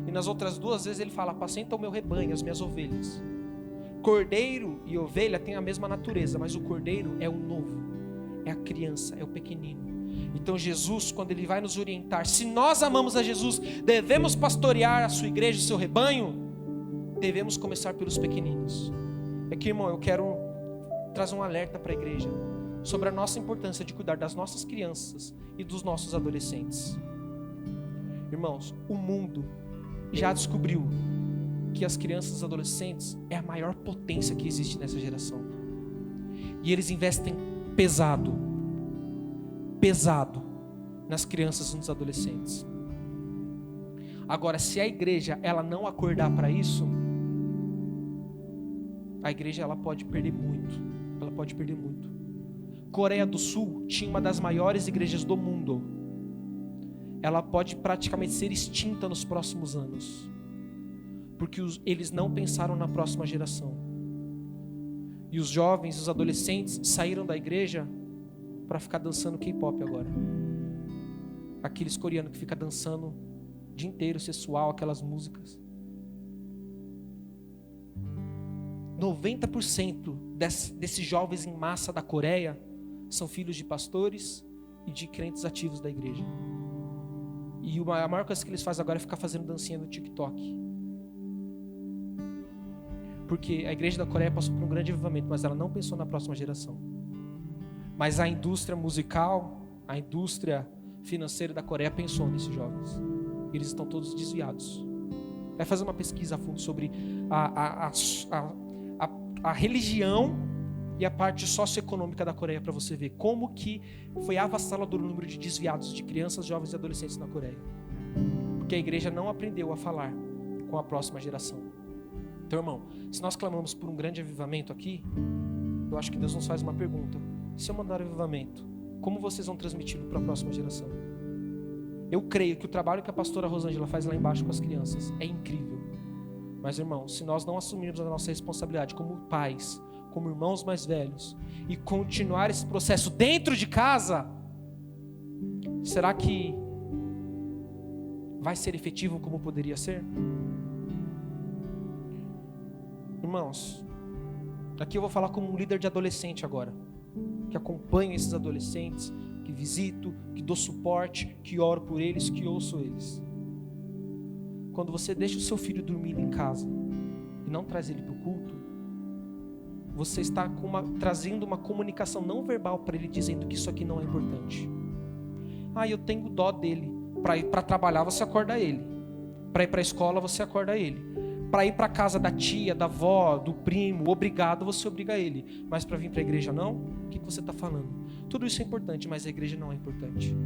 E nas outras 2 vezes ele fala, apacenta o meu rebanho, as minhas ovelhas. Cordeiro e ovelha têm a mesma natureza, mas o cordeiro é o novo, é a criança, é o pequenino. Então Jesus, quando ele vai nos orientar, se nós amamos a Jesus, devemos pastorear a sua igreja, o seu rebanho, devemos começar pelos pequeninos. Aqui, irmão, eu quero trazer um alerta para a igreja sobre a nossa importância de cuidar das nossas crianças e dos nossos adolescentes. Irmãos, o mundo já descobriu que as crianças e os adolescentes é a maior potência que existe nessa geração. E eles investem pesado nas crianças e nos adolescentes. Agora, se a igreja ela não acordar para isso, a igreja ela pode perder muito. Ela pode perder muito. Coreia do Sul tinha uma das maiores igrejas do mundo. Ela pode praticamente ser extinta nos próximos anos. Porque eles não pensaram na próxima geração. E os jovens, os adolescentes saíram da igreja para ficar dançando K-pop agora. Aqueles coreanos que ficam dançando o dia inteiro, sensual, aquelas músicas. 90% desses jovens em massa da Coreia são filhos de pastores e de crentes ativos da igreja. E a maior coisa que eles fazem agora é ficar fazendo dancinha no TikTok. Porque a igreja da Coreia passou por um grande avivamento, mas ela não pensou na próxima geração. Mas a indústria musical, a indústria financeira da Coreia pensou nesses jovens. Eles estão todos desviados. Vai fazer uma pesquisa a fundo sobre a religião e a parte socioeconômica da Coreia para você ver como que foi avassalador o número de desviados de crianças, jovens e adolescentes na Coreia. Porque a igreja não aprendeu a falar com a próxima geração. Então, irmão, se nós clamamos por um grande avivamento aqui, eu acho que Deus nos faz uma pergunta. Se eu mandar avivamento, como vocês vão transmiti-lo para a próxima geração? Eu creio que o trabalho que a pastora Rosângela faz lá embaixo com as crianças é incrível. Mas, irmão, se nós não assumirmos a nossa responsabilidade como pais, como irmãos mais velhos, e continuar esse processo dentro de casa, será que vai ser efetivo como poderia ser? Irmãos, aqui eu vou falar como um líder de adolescente agora, que acompanho esses adolescentes, que visito, que dou suporte, que oro por eles, que ouço eles. Quando você deixa o seu filho dormir em casa e não traz ele para o culto, você está trazendo uma comunicação não verbal para ele, dizendo que isso aqui não é importante. Eu tenho dó dele. Para ir para trabalhar, você acorda ele. Para ir para a escola, você acorda ele. Para ir para a casa da tia, da avó, do primo, obrigado, você obriga ele. Mas para vir para a igreja, não? O que você está falando? Tudo isso é importante, mas a igreja não é importante.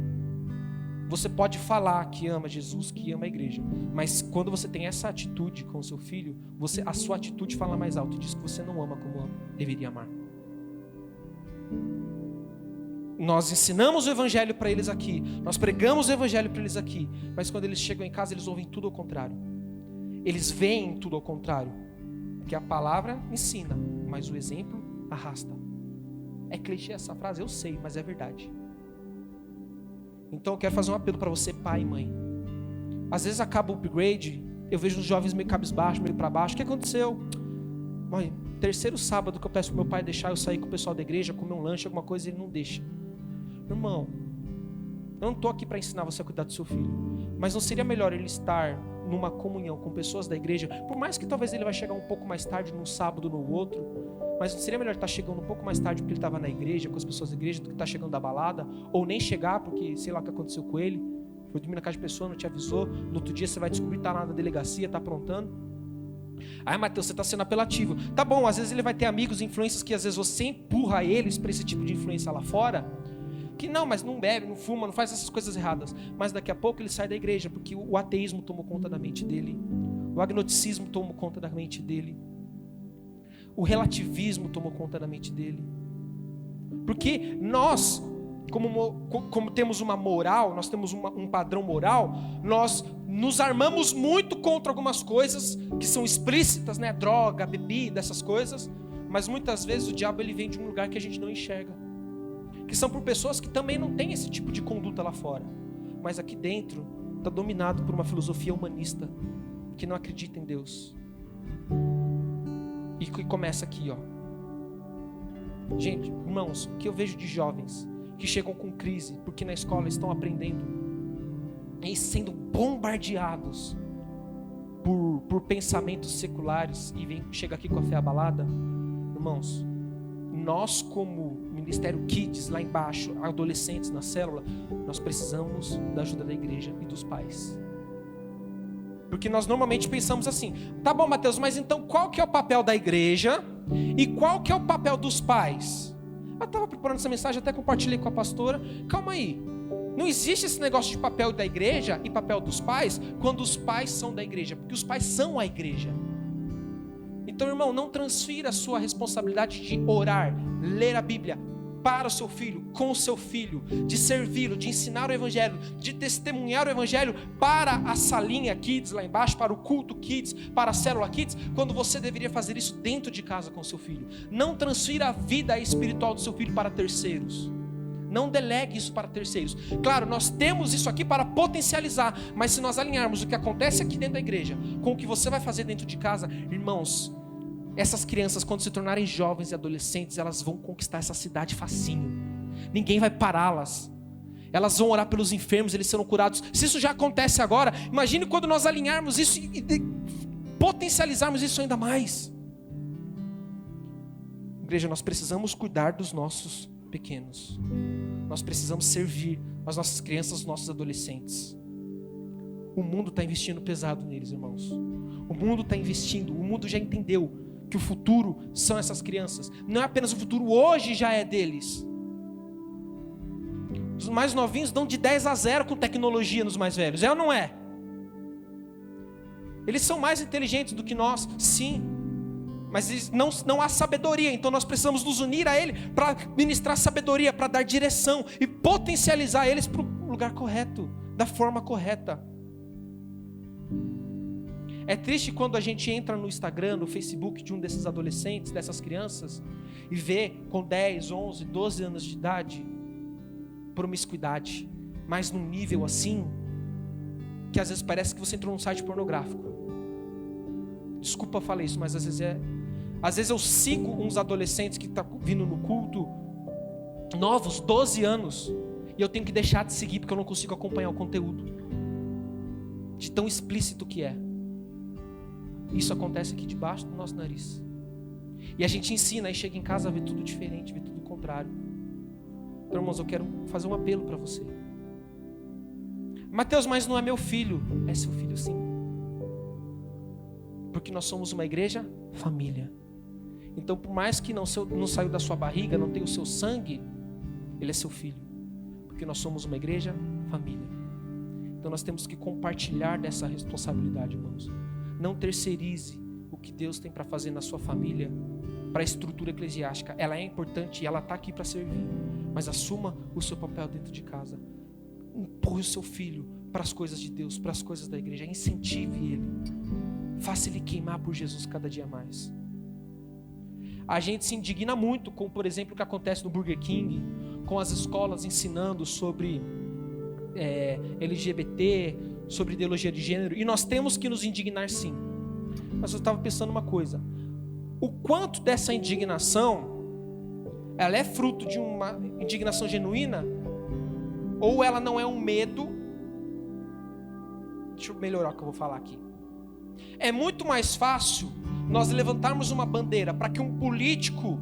Você pode falar que ama Jesus, que ama a igreja, mas quando você tem essa atitude com o seu filho, a sua atitude fala mais alto e diz que você não ama como deveria amar. Nós ensinamos o evangelho para eles aqui, nós pregamos o evangelho para eles aqui, mas quando eles chegam em casa, eles ouvem tudo ao contrário. Eles veem tudo ao contrário, porque a palavra ensina, mas o exemplo arrasta. É clichê essa frase, eu sei, mas é verdade. Então eu quero fazer um apelo para você, pai e mãe. Às vezes acaba o upgrade, eu vejo os jovens meio cabisbaixo, meio para baixo. O que aconteceu? Mãe, terceiro sábado que eu peço para meu pai deixar eu sair com o pessoal da igreja, comer um lanche, alguma coisa, ele não deixa. Irmão, eu não estou aqui para ensinar você a cuidar do seu filho, mas não seria melhor ele estar numa comunhão com pessoas da igreja, por mais que talvez ele vai chegar um pouco mais tarde num sábado ou no outro, mas não seria melhor estar chegando um pouco mais tarde porque ele estava na igreja, com as pessoas da igreja, do que estar chegando da balada, ou nem chegar porque sei lá o que aconteceu com ele, foi dormir na casa de pessoa, não te avisou, no outro dia você vai descobrir que está lá na delegacia, está aprontando. Mateus, você está sendo apelativo. Tá bom, às vezes ele vai ter amigos, influências que às vezes você empurra eles para esse tipo de influência lá fora, que não, mas não bebe, não fuma, não faz essas coisas erradas, mas daqui a pouco ele sai da igreja, porque o ateísmo tomou conta da mente dele, o agnosticismo tomou conta da mente dele, o relativismo tomou conta da mente dele, porque nós, como temos uma moral, nós temos um padrão moral, nós nos armamos muito contra algumas coisas que são explícitas, né? Droga, bebida, essas coisas, mas muitas vezes o diabo ele vem de um lugar que a gente não enxerga, que são por pessoas que também não têm esse tipo de conduta lá fora, mas aqui dentro está dominado por uma filosofia humanista que não acredita em Deus, e que começa aqui, ó. Gente, irmãos, o que eu vejo de jovens que chegam com crise porque na escola estão aprendendo e sendo bombardeados por pensamentos seculares e chega aqui com a fé abalada, irmãos, nós como Ministério Kids lá embaixo, adolescentes na célula, nós precisamos da ajuda da igreja e dos pais. Porque nós normalmente pensamos assim, tá bom, Mateus, mas então qual que é o papel da igreja e qual que é o papel dos pais? Eu estava preparando essa mensagem, até compartilhei com a pastora. Calma aí, não existe esse negócio de papel da igreja e papel dos pais quando os pais são da igreja, porque os pais são a igreja. Então, irmão, não transfira a sua responsabilidade de orar, ler a Bíblia para o seu filho, com o seu filho, de servi-lo, de ensinar o evangelho, de testemunhar o evangelho para a salinha Kids lá embaixo, para o culto Kids, para a célula Kids, quando você deveria fazer isso dentro de casa com o seu filho. Não transfira a vida espiritual do seu filho para terceiros. Não delegue isso para terceiros. Claro, nós temos isso aqui para potencializar, mas se nós alinharmos o que acontece aqui dentro da igreja com o que você vai fazer dentro de casa, irmãos, essas crianças, quando se tornarem jovens e adolescentes, elas vão conquistar essa cidade facinho. Ninguém vai pará-las. Elas vão orar pelos enfermos, eles serão curados. Se isso já acontece agora, imagine quando nós alinharmos isso e potencializarmos isso ainda mais. Igreja, nós precisamos cuidar dos nossos pequenos. Nós precisamos servir as nossas crianças, os nossos adolescentes. O mundo está investindo pesado neles, irmãos. O mundo está investindo, o mundo já entendeu que o futuro são essas crianças. Não é apenas o futuro, hoje já é deles. Os mais novinhos dão de 10-0 com tecnologia nos mais velhos, é ou não é? Eles são mais inteligentes do que nós, sim. Mas não há sabedoria, então nós precisamos nos unir a Ele para ministrar sabedoria, para dar direção e potencializar eles para o lugar correto, da forma correta. É triste quando a gente entra no Instagram, no Facebook de um desses adolescentes, dessas crianças, e vê com 10, 11, 12 anos de idade, promiscuidade, mas num nível assim, que às vezes parece que você entrou num site pornográfico. Desculpa eu falar isso, mas às vezes eu sigo uns adolescentes que estão vindo no culto, novos, 12 anos, e eu tenho que deixar de seguir, porque eu não consigo acompanhar o conteúdo, de tão explícito que é. Isso acontece aqui debaixo do nosso nariz. E a gente ensina, e chega em casa, vê tudo diferente, vê tudo contrário. Então, irmãos, eu quero fazer um apelo para você. Mateus, mas não é meu filho. É seu filho, sim. Porque nós somos uma igreja família. Então, por mais que não saiu da sua barriga, não tenha o seu sangue, ele é seu filho. Porque nós somos uma igreja família. Então, nós temos que compartilhar dessa responsabilidade, irmãos. Não terceirize o que Deus tem para fazer na sua família para a estrutura eclesiástica. Ela é importante e ela está aqui para servir. Mas assuma o seu papel dentro de casa. Empurre o seu filho para as coisas de Deus, para as coisas da igreja. Incentive ele. Faça ele queimar por Jesus cada dia mais. A gente se indigna muito com, por exemplo, o que acontece no Burger King, com as escolas ensinando sobre LGBT, sobre ideologia de gênero, e nós temos que nos indignar sim. Mas eu estava pensando uma coisa: o quanto dessa indignação ela é fruto de uma indignação genuína, ou ela não é um medo? Deixa eu melhorar o que eu vou falar aqui. É muito mais fácil nós levantarmos uma bandeira para que um político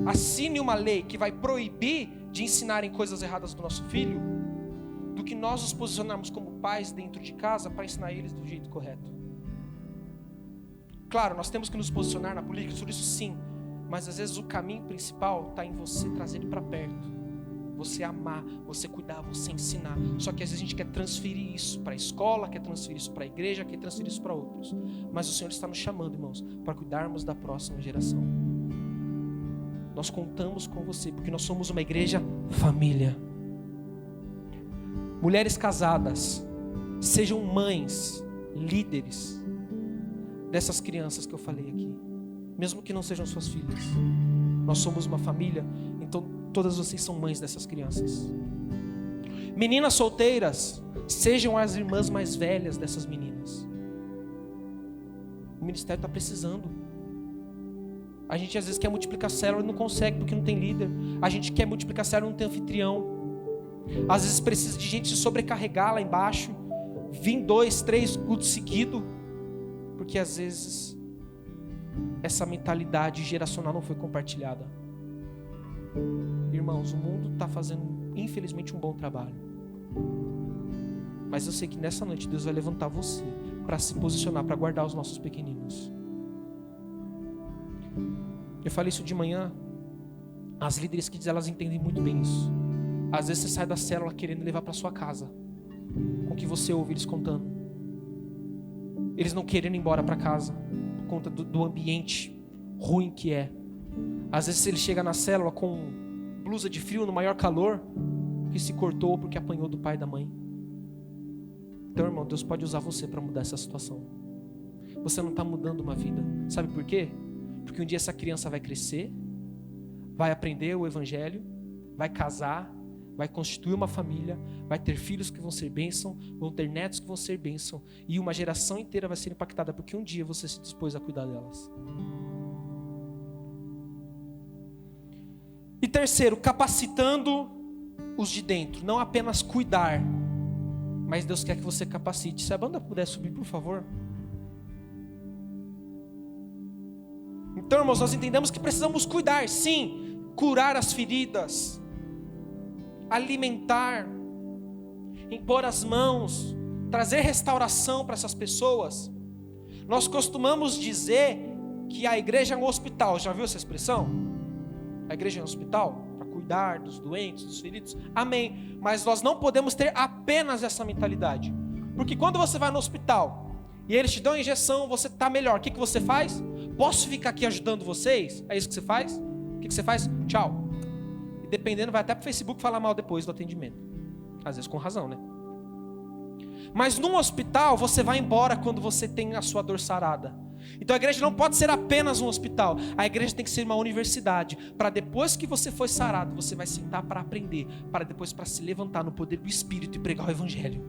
assine uma lei que vai proibir de ensinarem coisas erradas do nosso filho, do que nós nos posicionarmos como pais dentro de casa para ensinar eles do jeito correto. Claro, nós temos que nos posicionar na política, sobre isso sim, mas às vezes o caminho principal está em você trazer ele para perto, você amar, você cuidar, você ensinar. Só que às vezes a gente quer transferir isso para a escola, quer transferir isso para a igreja, quer transferir isso para outros. Mas o Senhor está nos chamando, irmãos, para cuidarmos da próxima geração. Nós contamos com você, porque nós somos uma igreja família. Mulheres casadas, sejam mães, líderes dessas crianças que eu falei aqui, mesmo que não sejam suas filhas. Nós somos uma família, então todas vocês são mães dessas crianças. Meninas solteiras, sejam as irmãs mais velhas dessas meninas. O ministério está precisando. A gente às vezes quer multiplicar célula e não consegue porque não tem líder. A gente quer multiplicar célula e não tem anfitrião. Às vezes precisa de gente se sobrecarregar lá embaixo, vir 2, 3 cultos seguidos, porque às vezes essa mentalidade geracional não foi compartilhada. Irmãos, o mundo está fazendo infelizmente um bom trabalho, mas eu sei que nessa noite Deus vai levantar você para se posicionar, para guardar os nossos pequeninos. Eu falei isso de manhã. As líderes que elas entendem muito bem isso. Às vezes você sai da célula querendo levar para sua casa, com o que você ouve eles contando. Eles não querendo ir embora para casa por conta do ambiente ruim que é. Às vezes ele chega na célula com blusa de frio no maior calor, que se cortou porque apanhou do pai e da mãe. Então, irmão, Deus pode usar você para mudar essa situação. Você não está mudando uma vida. Sabe por quê? Porque um dia essa criança vai crescer, vai aprender o evangelho, vai casar, vai constituir uma família, vai ter filhos que vão ser bênção, vão ter netos que vão ser bênção, e uma geração inteira vai ser impactada, porque um dia você se dispôs a cuidar delas. E terceiro, capacitando os de dentro, não apenas cuidar, mas Deus quer que você capacite. Se a banda puder subir, por favor. Então, irmãos, nós entendemos que precisamos cuidar, sim, curar as feridas, alimentar, impor as mãos, trazer restauração para essas pessoas. Nós costumamos dizer que a igreja é um hospital. Já viu essa expressão? A igreja é um hospital para cuidar dos doentes, dos feridos. Amém. Mas nós não podemos ter apenas essa mentalidade, porque quando você vai no hospital e eles te dão a injeção, você está melhor. O que você faz? Posso ficar aqui ajudando vocês? É isso que você faz? O que você faz? Tchau. E dependendo, vai até para o Facebook falar mal depois do atendimento. Às vezes com razão, né? Mas num hospital, você vai embora quando você tem a sua dor sarada. Então a igreja não pode ser apenas um hospital. A igreja tem que ser uma universidade. Para depois que você foi sarado, você vai sentar para aprender. Para depois para se levantar no poder do Espírito e pregar o Evangelho.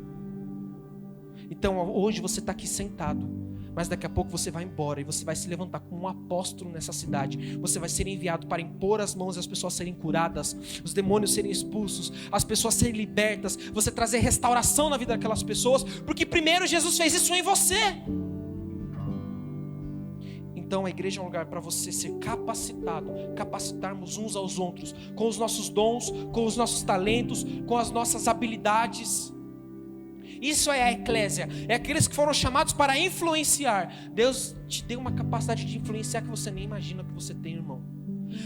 Então hoje você está aqui sentado, mas daqui a pouco você vai embora e você vai se levantar como um apóstolo nessa cidade. Você vai ser enviado para impor as mãos e as pessoas serem curadas, os demônios serem expulsos, as pessoas serem libertas, você trazer restauração na vida daquelas pessoas, porque primeiro Jesus fez isso em você. Então a igreja é um lugar para você ser capacitado, capacitarmos uns aos outros, com os nossos dons, com os nossos talentos, com as nossas habilidades. Isso é a eclésia, é aqueles que foram chamados para influenciar. Deus te deu uma capacidade de influenciar que você nem imagina que você tem, irmão.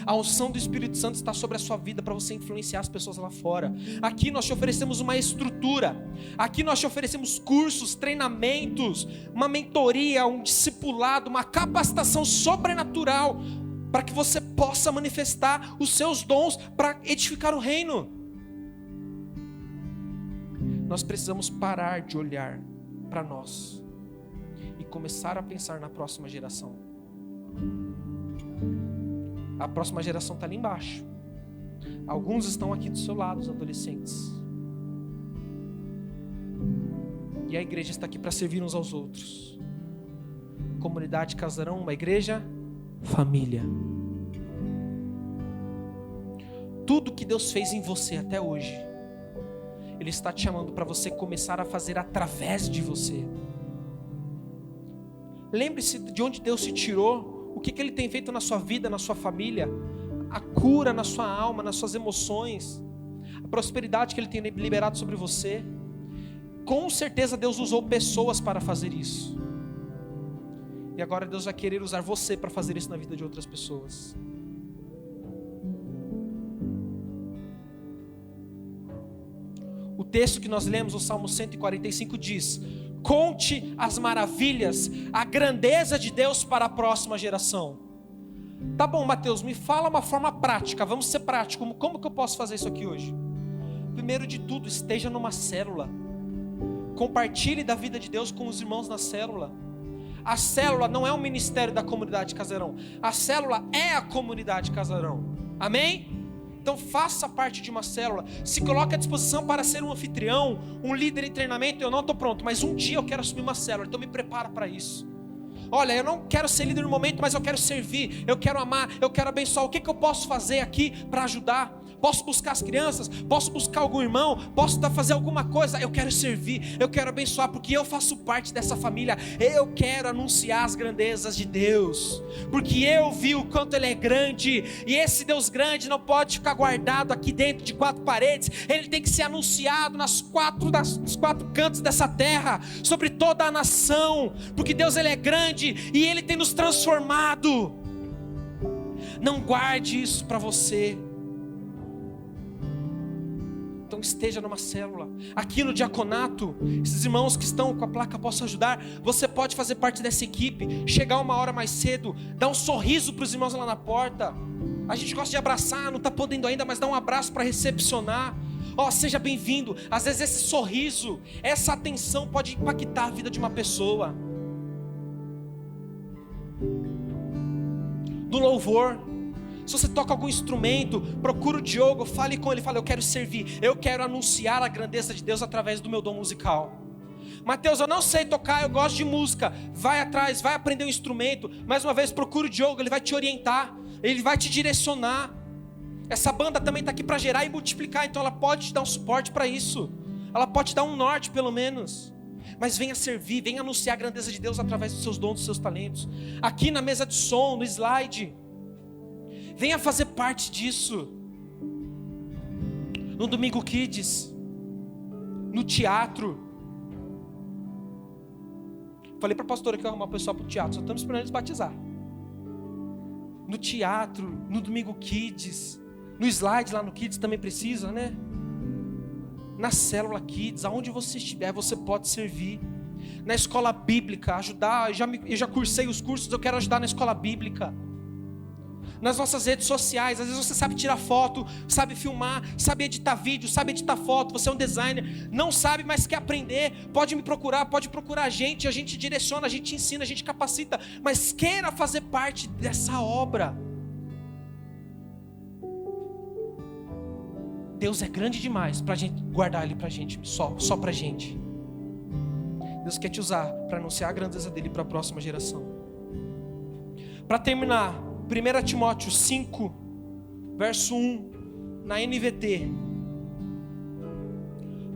A unção do Espírito Santo está sobre a sua vida para você influenciar as pessoas lá fora. Aqui nós te oferecemos uma estrutura, aqui nós te oferecemos cursos, treinamentos, uma mentoria, um discipulado, uma capacitação sobrenatural para que você possa manifestar os seus dons para edificar o reino. Nós precisamos parar de olhar para nós e começar a pensar na próxima geração. A próxima geração está ali embaixo. Alguns estão aqui do seu lado, os adolescentes. E a igreja está aqui para servir uns aos outros. Comunidade Casarão, uma igreja família. Tudo que Deus fez em você até hoje, Ele está te chamando para você começar a fazer através de você. Lembre-se de onde Deus te tirou, o que Ele tem feito na sua vida, na sua família, a cura na sua alma, nas suas emoções, a prosperidade que Ele tem liberado sobre você. Com certeza Deus usou pessoas para fazer isso. E agora Deus vai querer usar você para fazer isso na vida de outras pessoas. O texto que nós lemos, o Salmo 145 diz: conte as maravilhas, a grandeza de Deus para a próxima geração. Tá bom, Mateus, me fala uma forma prática, vamos ser práticos. Como que eu posso fazer isso aqui hoje? Primeiro de tudo, esteja numa célula. Compartilhe da vida de Deus com os irmãos na célula. A célula não é um ministério da comunidade Casarão. A célula é a comunidade Casarão. Amém? Então faça parte de uma célula. Se coloque à disposição para ser um anfitrião, um líder em treinamento. Eu não estou pronto, mas um dia eu quero assumir uma célula. Então me prepara para isso. Olha, eu não quero ser líder no momento, mas eu quero servir, eu quero amar, eu quero abençoar. O que eu posso fazer aqui para ajudar? Posso buscar as crianças? Posso buscar algum irmão? Posso fazer alguma coisa? Eu quero servir, eu quero abençoar, porque eu faço parte dessa família. Eu quero anunciar as grandezas de Deus, porque eu vi o quanto Ele é grande. E esse Deus grande não pode ficar guardado aqui dentro de quatro paredes. Ele tem que ser anunciado nos quatro cantos dessa terra, sobre toda a nação, porque Deus Ele é grande e Ele tem nos transformado. Não guarde isso para você. Então esteja numa célula. Aqui no diaconato, esses irmãos que estão com a placa posso ajudar. Você pode fazer parte dessa equipe. Chegar uma hora mais cedo, dar um sorriso para os irmãos lá na porta. A gente gosta de abraçar, não está podendo ainda, mas dá um abraço para recepcionar. Seja bem-vindo. Às vezes esse sorriso, essa atenção pode impactar a vida de uma pessoa. No louvor, Se você toca algum instrumento, procura o Diogo, fale com ele, fale: eu quero servir, eu quero anunciar a grandeza de Deus através do meu dom musical. Mateus, eu não sei tocar, eu gosto de música. Vai atrás, vai aprender um instrumento. Mais uma vez, procura o Diogo, ele vai te orientar, ele vai te direcionar. Essa banda também está aqui para gerar e multiplicar, então ela pode te dar um suporte para isso. Ela pode te dar um norte, pelo menos. Mas venha servir, venha anunciar a grandeza de Deus através dos seus dons, dos seus talentos. Aqui na mesa de som, no slide. Venha fazer parte disso. No Domingo Kids, no teatro. Falei para a pastora que eu ia arrumar o pessoal para o teatro, só estamos esperando eles batizar. No teatro, no Domingo Kids, no slide lá no Kids também precisa, né? Na célula Kids, aonde você estiver, você pode servir. Na escola bíblica, ajudar. Eu já cursei os cursos, eu quero ajudar na escola bíblica. Nas nossas redes sociais, às vezes você sabe tirar foto, sabe filmar, sabe editar vídeo, sabe editar foto, você é um designer, não sabe, mas quer aprender, pode me procurar, pode procurar a gente direciona, a gente ensina, a gente capacita, mas queira fazer parte dessa obra. Deus é grande demais para a gente guardar Ele para a gente, só para a gente. Deus quer te usar para anunciar a grandeza dEle para a próxima geração. Para terminar, 1 Timóteo 5, verso 1, na NVT.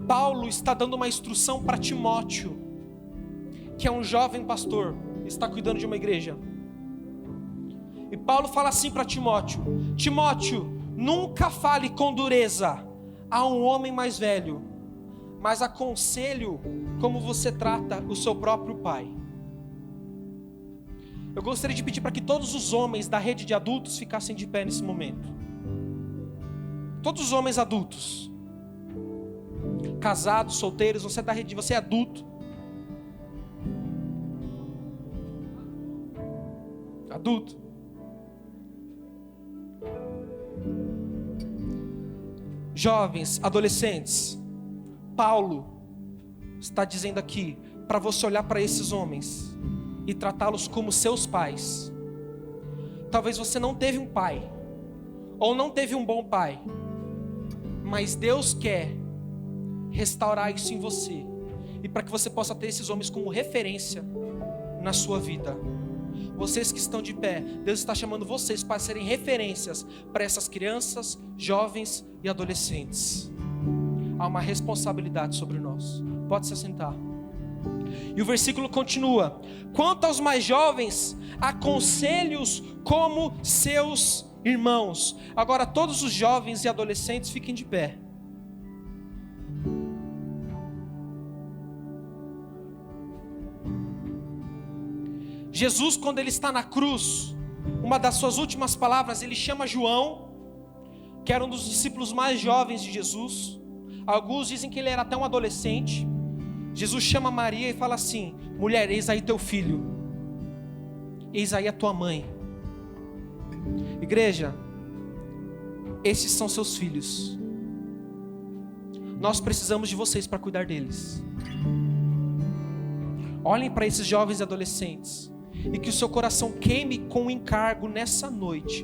Paulo está dando uma instrução para Timóteo, que é um jovem pastor, está cuidando de uma igreja. E Paulo fala assim para Timóteo: Timóteo, nunca fale com dureza a um homem mais velho, mas aconselho como você trata o seu próprio pai. Eu gostaria de pedir para que todos os homens da rede de adultos ficassem de pé nesse momento. Todos os homens adultos, casados, solteiros, você é da rede, você é adulto. Adulto. Jovens, adolescentes, Paulo está dizendo aqui para você olhar para esses homens e tratá-los como seus pais. Talvez você não teve um pai, ou não teve um bom pai, mas Deus quer restaurar isso em você, e para que você possa ter esses homens como referência na sua vida. Vocês que estão de pé, Deus está chamando vocês para serem referências para essas crianças, jovens e adolescentes. Há uma responsabilidade sobre nós. Pode se assentar. E o versículo continua: quanto aos mais jovens, aconselhe-os como seus irmãos. Agora todos os jovens e adolescentes fiquem de pé. Jesus, quando ele está na cruz, uma das suas últimas palavras, ele chama João, que era um dos discípulos mais jovens de Jesus. Alguns dizem que ele era até um adolescente. Jesus chama Maria e fala assim: mulher, eis aí teu filho, eis aí a tua mãe. Igreja, esses são seus filhos. Nós precisamos de vocês para cuidar deles. Olhem para esses jovens e adolescentes, e que o seu coração queime com o encargo nessa noite,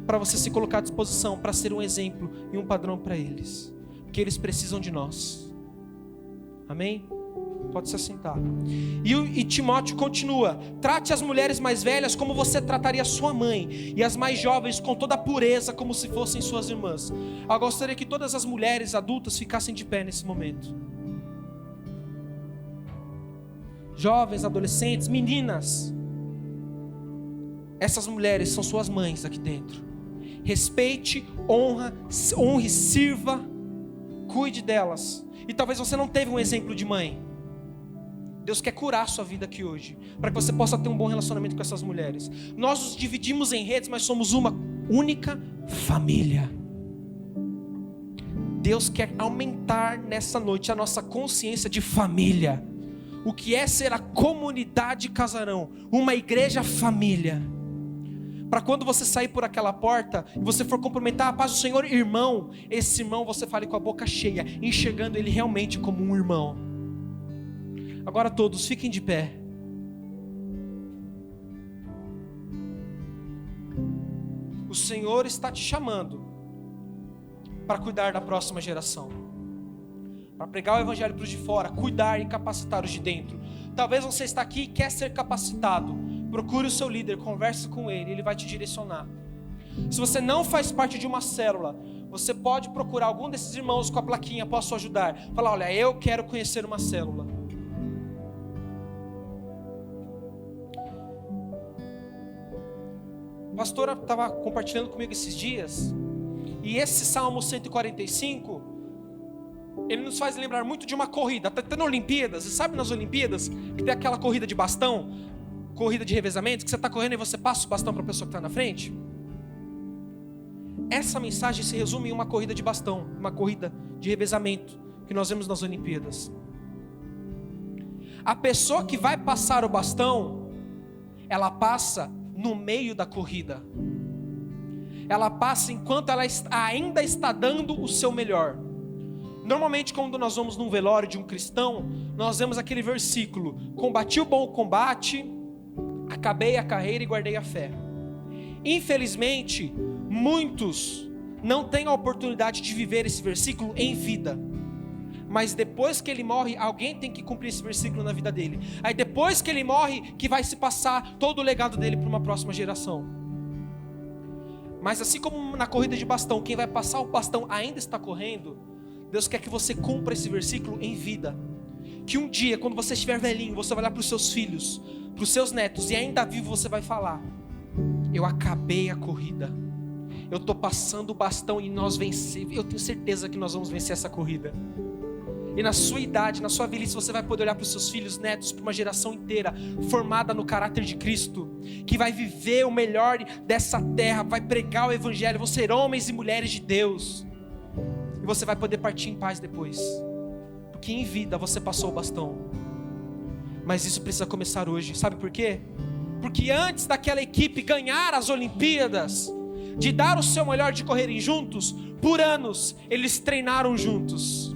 para você se colocar à disposição para ser um exemplo e um padrão para eles, porque eles precisam de nós. Amém? Pode se assentar. E Timóteo continua: trate as mulheres mais velhas como você trataria sua mãe, e as mais jovens com toda a pureza, como se fossem suas irmãs. Eu gostaria que todas as mulheres adultas ficassem de pé nesse momento. Jovens, adolescentes, meninas, essas mulheres são suas mães aqui dentro. Respeite, honre, sirva, cuide delas. E talvez você não teve um exemplo de mãe. Deus quer curar a sua vida aqui hoje, para que você possa ter um bom relacionamento com essas mulheres. Nós nos dividimos em redes, mas somos uma única família. Deus quer aumentar nessa noite a nossa consciência de família. O que é ser a comunidade Casarão, uma igreja família. Para quando você sair por aquela porta e você for cumprimentar: a paz do Senhor, irmão, esse irmão você fale com a boca cheia, enxergando ele realmente como um irmão. Agora todos fiquem de pé. O Senhor está te chamando para cuidar da próxima geração, para pregar o evangelho para os de fora, cuidar e capacitar os de dentro. Talvez você está aqui e quer ser capacitado. Procure o seu líder, converse com ele, ele vai te direcionar. Se você não faz parte de uma célula, você pode procurar algum desses irmãos com a plaquinha, posso ajudar? Falar, olha, eu quero conhecer uma célula. A pastora estava compartilhando comigo esses dias, e esse Salmo 145, ele nos faz lembrar muito de uma corrida. Está tendo Olimpíadas, e sabe nas Olimpíadas, que tem aquela corrida de bastão, corrida de revezamento, que você está correndo e você passa o bastão para a pessoa que está na frente? Essa mensagem se resume em uma corrida de bastão, uma corrida de revezamento, que nós vemos nas Olimpíadas. A pessoa que vai passar o bastão, ela passa no meio da corrida. Ela passa enquanto ela ainda está dando o seu melhor. Normalmente, quando nós vamos num velório de um cristão, nós vemos aquele versículo: combati o bom combate, acabei a carreira e guardei a fé. Infelizmente, muitos não têm a oportunidade de viver esse versículo em vida. Mas depois que ele morre, alguém tem que cumprir esse versículo na vida dele. Aí depois que ele morre, que vai se passar todo o legado dele para uma próxima geração. Mas assim como na corrida de bastão, quem vai passar o bastão ainda está correndo, Deus quer que você cumpra esse versículo em vida. Que um dia, quando você estiver velhinho, você vai olhar para os seus filhos, para os seus netos, e ainda vivo você vai falar: eu acabei a corrida, eu estou passando o bastão e nós vencemos. Eu tenho certeza que nós vamos vencer essa corrida. E na sua idade, na sua velhice, você vai poder olhar para os seus filhos, netos, para uma geração inteira formada no caráter de Cristo, que vai viver o melhor dessa terra, vai pregar o evangelho, vão ser homens e mulheres de Deus, e você vai poder partir em paz depois, porque em vida você passou o bastão. Mas isso precisa começar hoje. Sabe por quê? Porque antes daquela equipe ganhar as Olimpíadas, de dar o seu melhor, de correrem juntos, por anos eles treinaram juntos.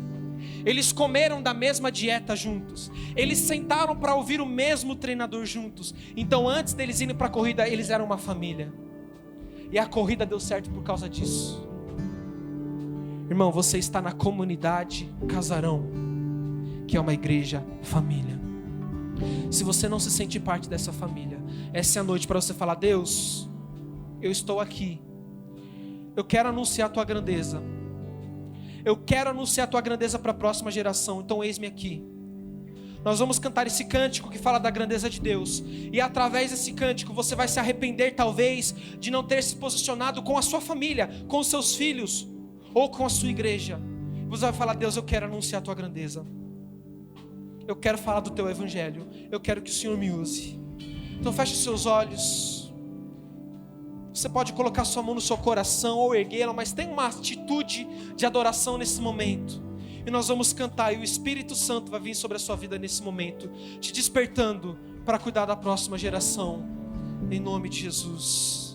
Eles comeram da mesma dieta juntos. Eles sentaram para ouvir o mesmo treinador juntos. Então antes deles irem para a corrida, eles eram uma família. E a corrida deu certo por causa disso. Irmão, você está na comunidade Casarão, que é uma igreja família. Se você não se sente parte dessa família, essa é a noite para você falar: Deus, eu estou aqui. Eu quero anunciar a tua grandeza. Eu quero anunciar a tua grandeza para a próxima geração. Então eis-me aqui. Nós vamos cantar esse cântico que fala da grandeza de Deus. E através desse cântico você vai se arrepender talvez de não ter se posicionado com a sua família, com os seus filhos ou com a sua igreja. Você vai falar: Deus, eu quero anunciar a tua grandeza. Eu quero falar do teu evangelho. Eu quero que o Senhor me use. Então feche os seus olhos. Você pode colocar sua mão no seu coração ou erguê-la, mas tem uma atitude de adoração nesse momento. E nós vamos cantar, e o Espírito Santo vai vir sobre a sua vida nesse momento, te despertando para cuidar da próxima geração. Em nome de Jesus.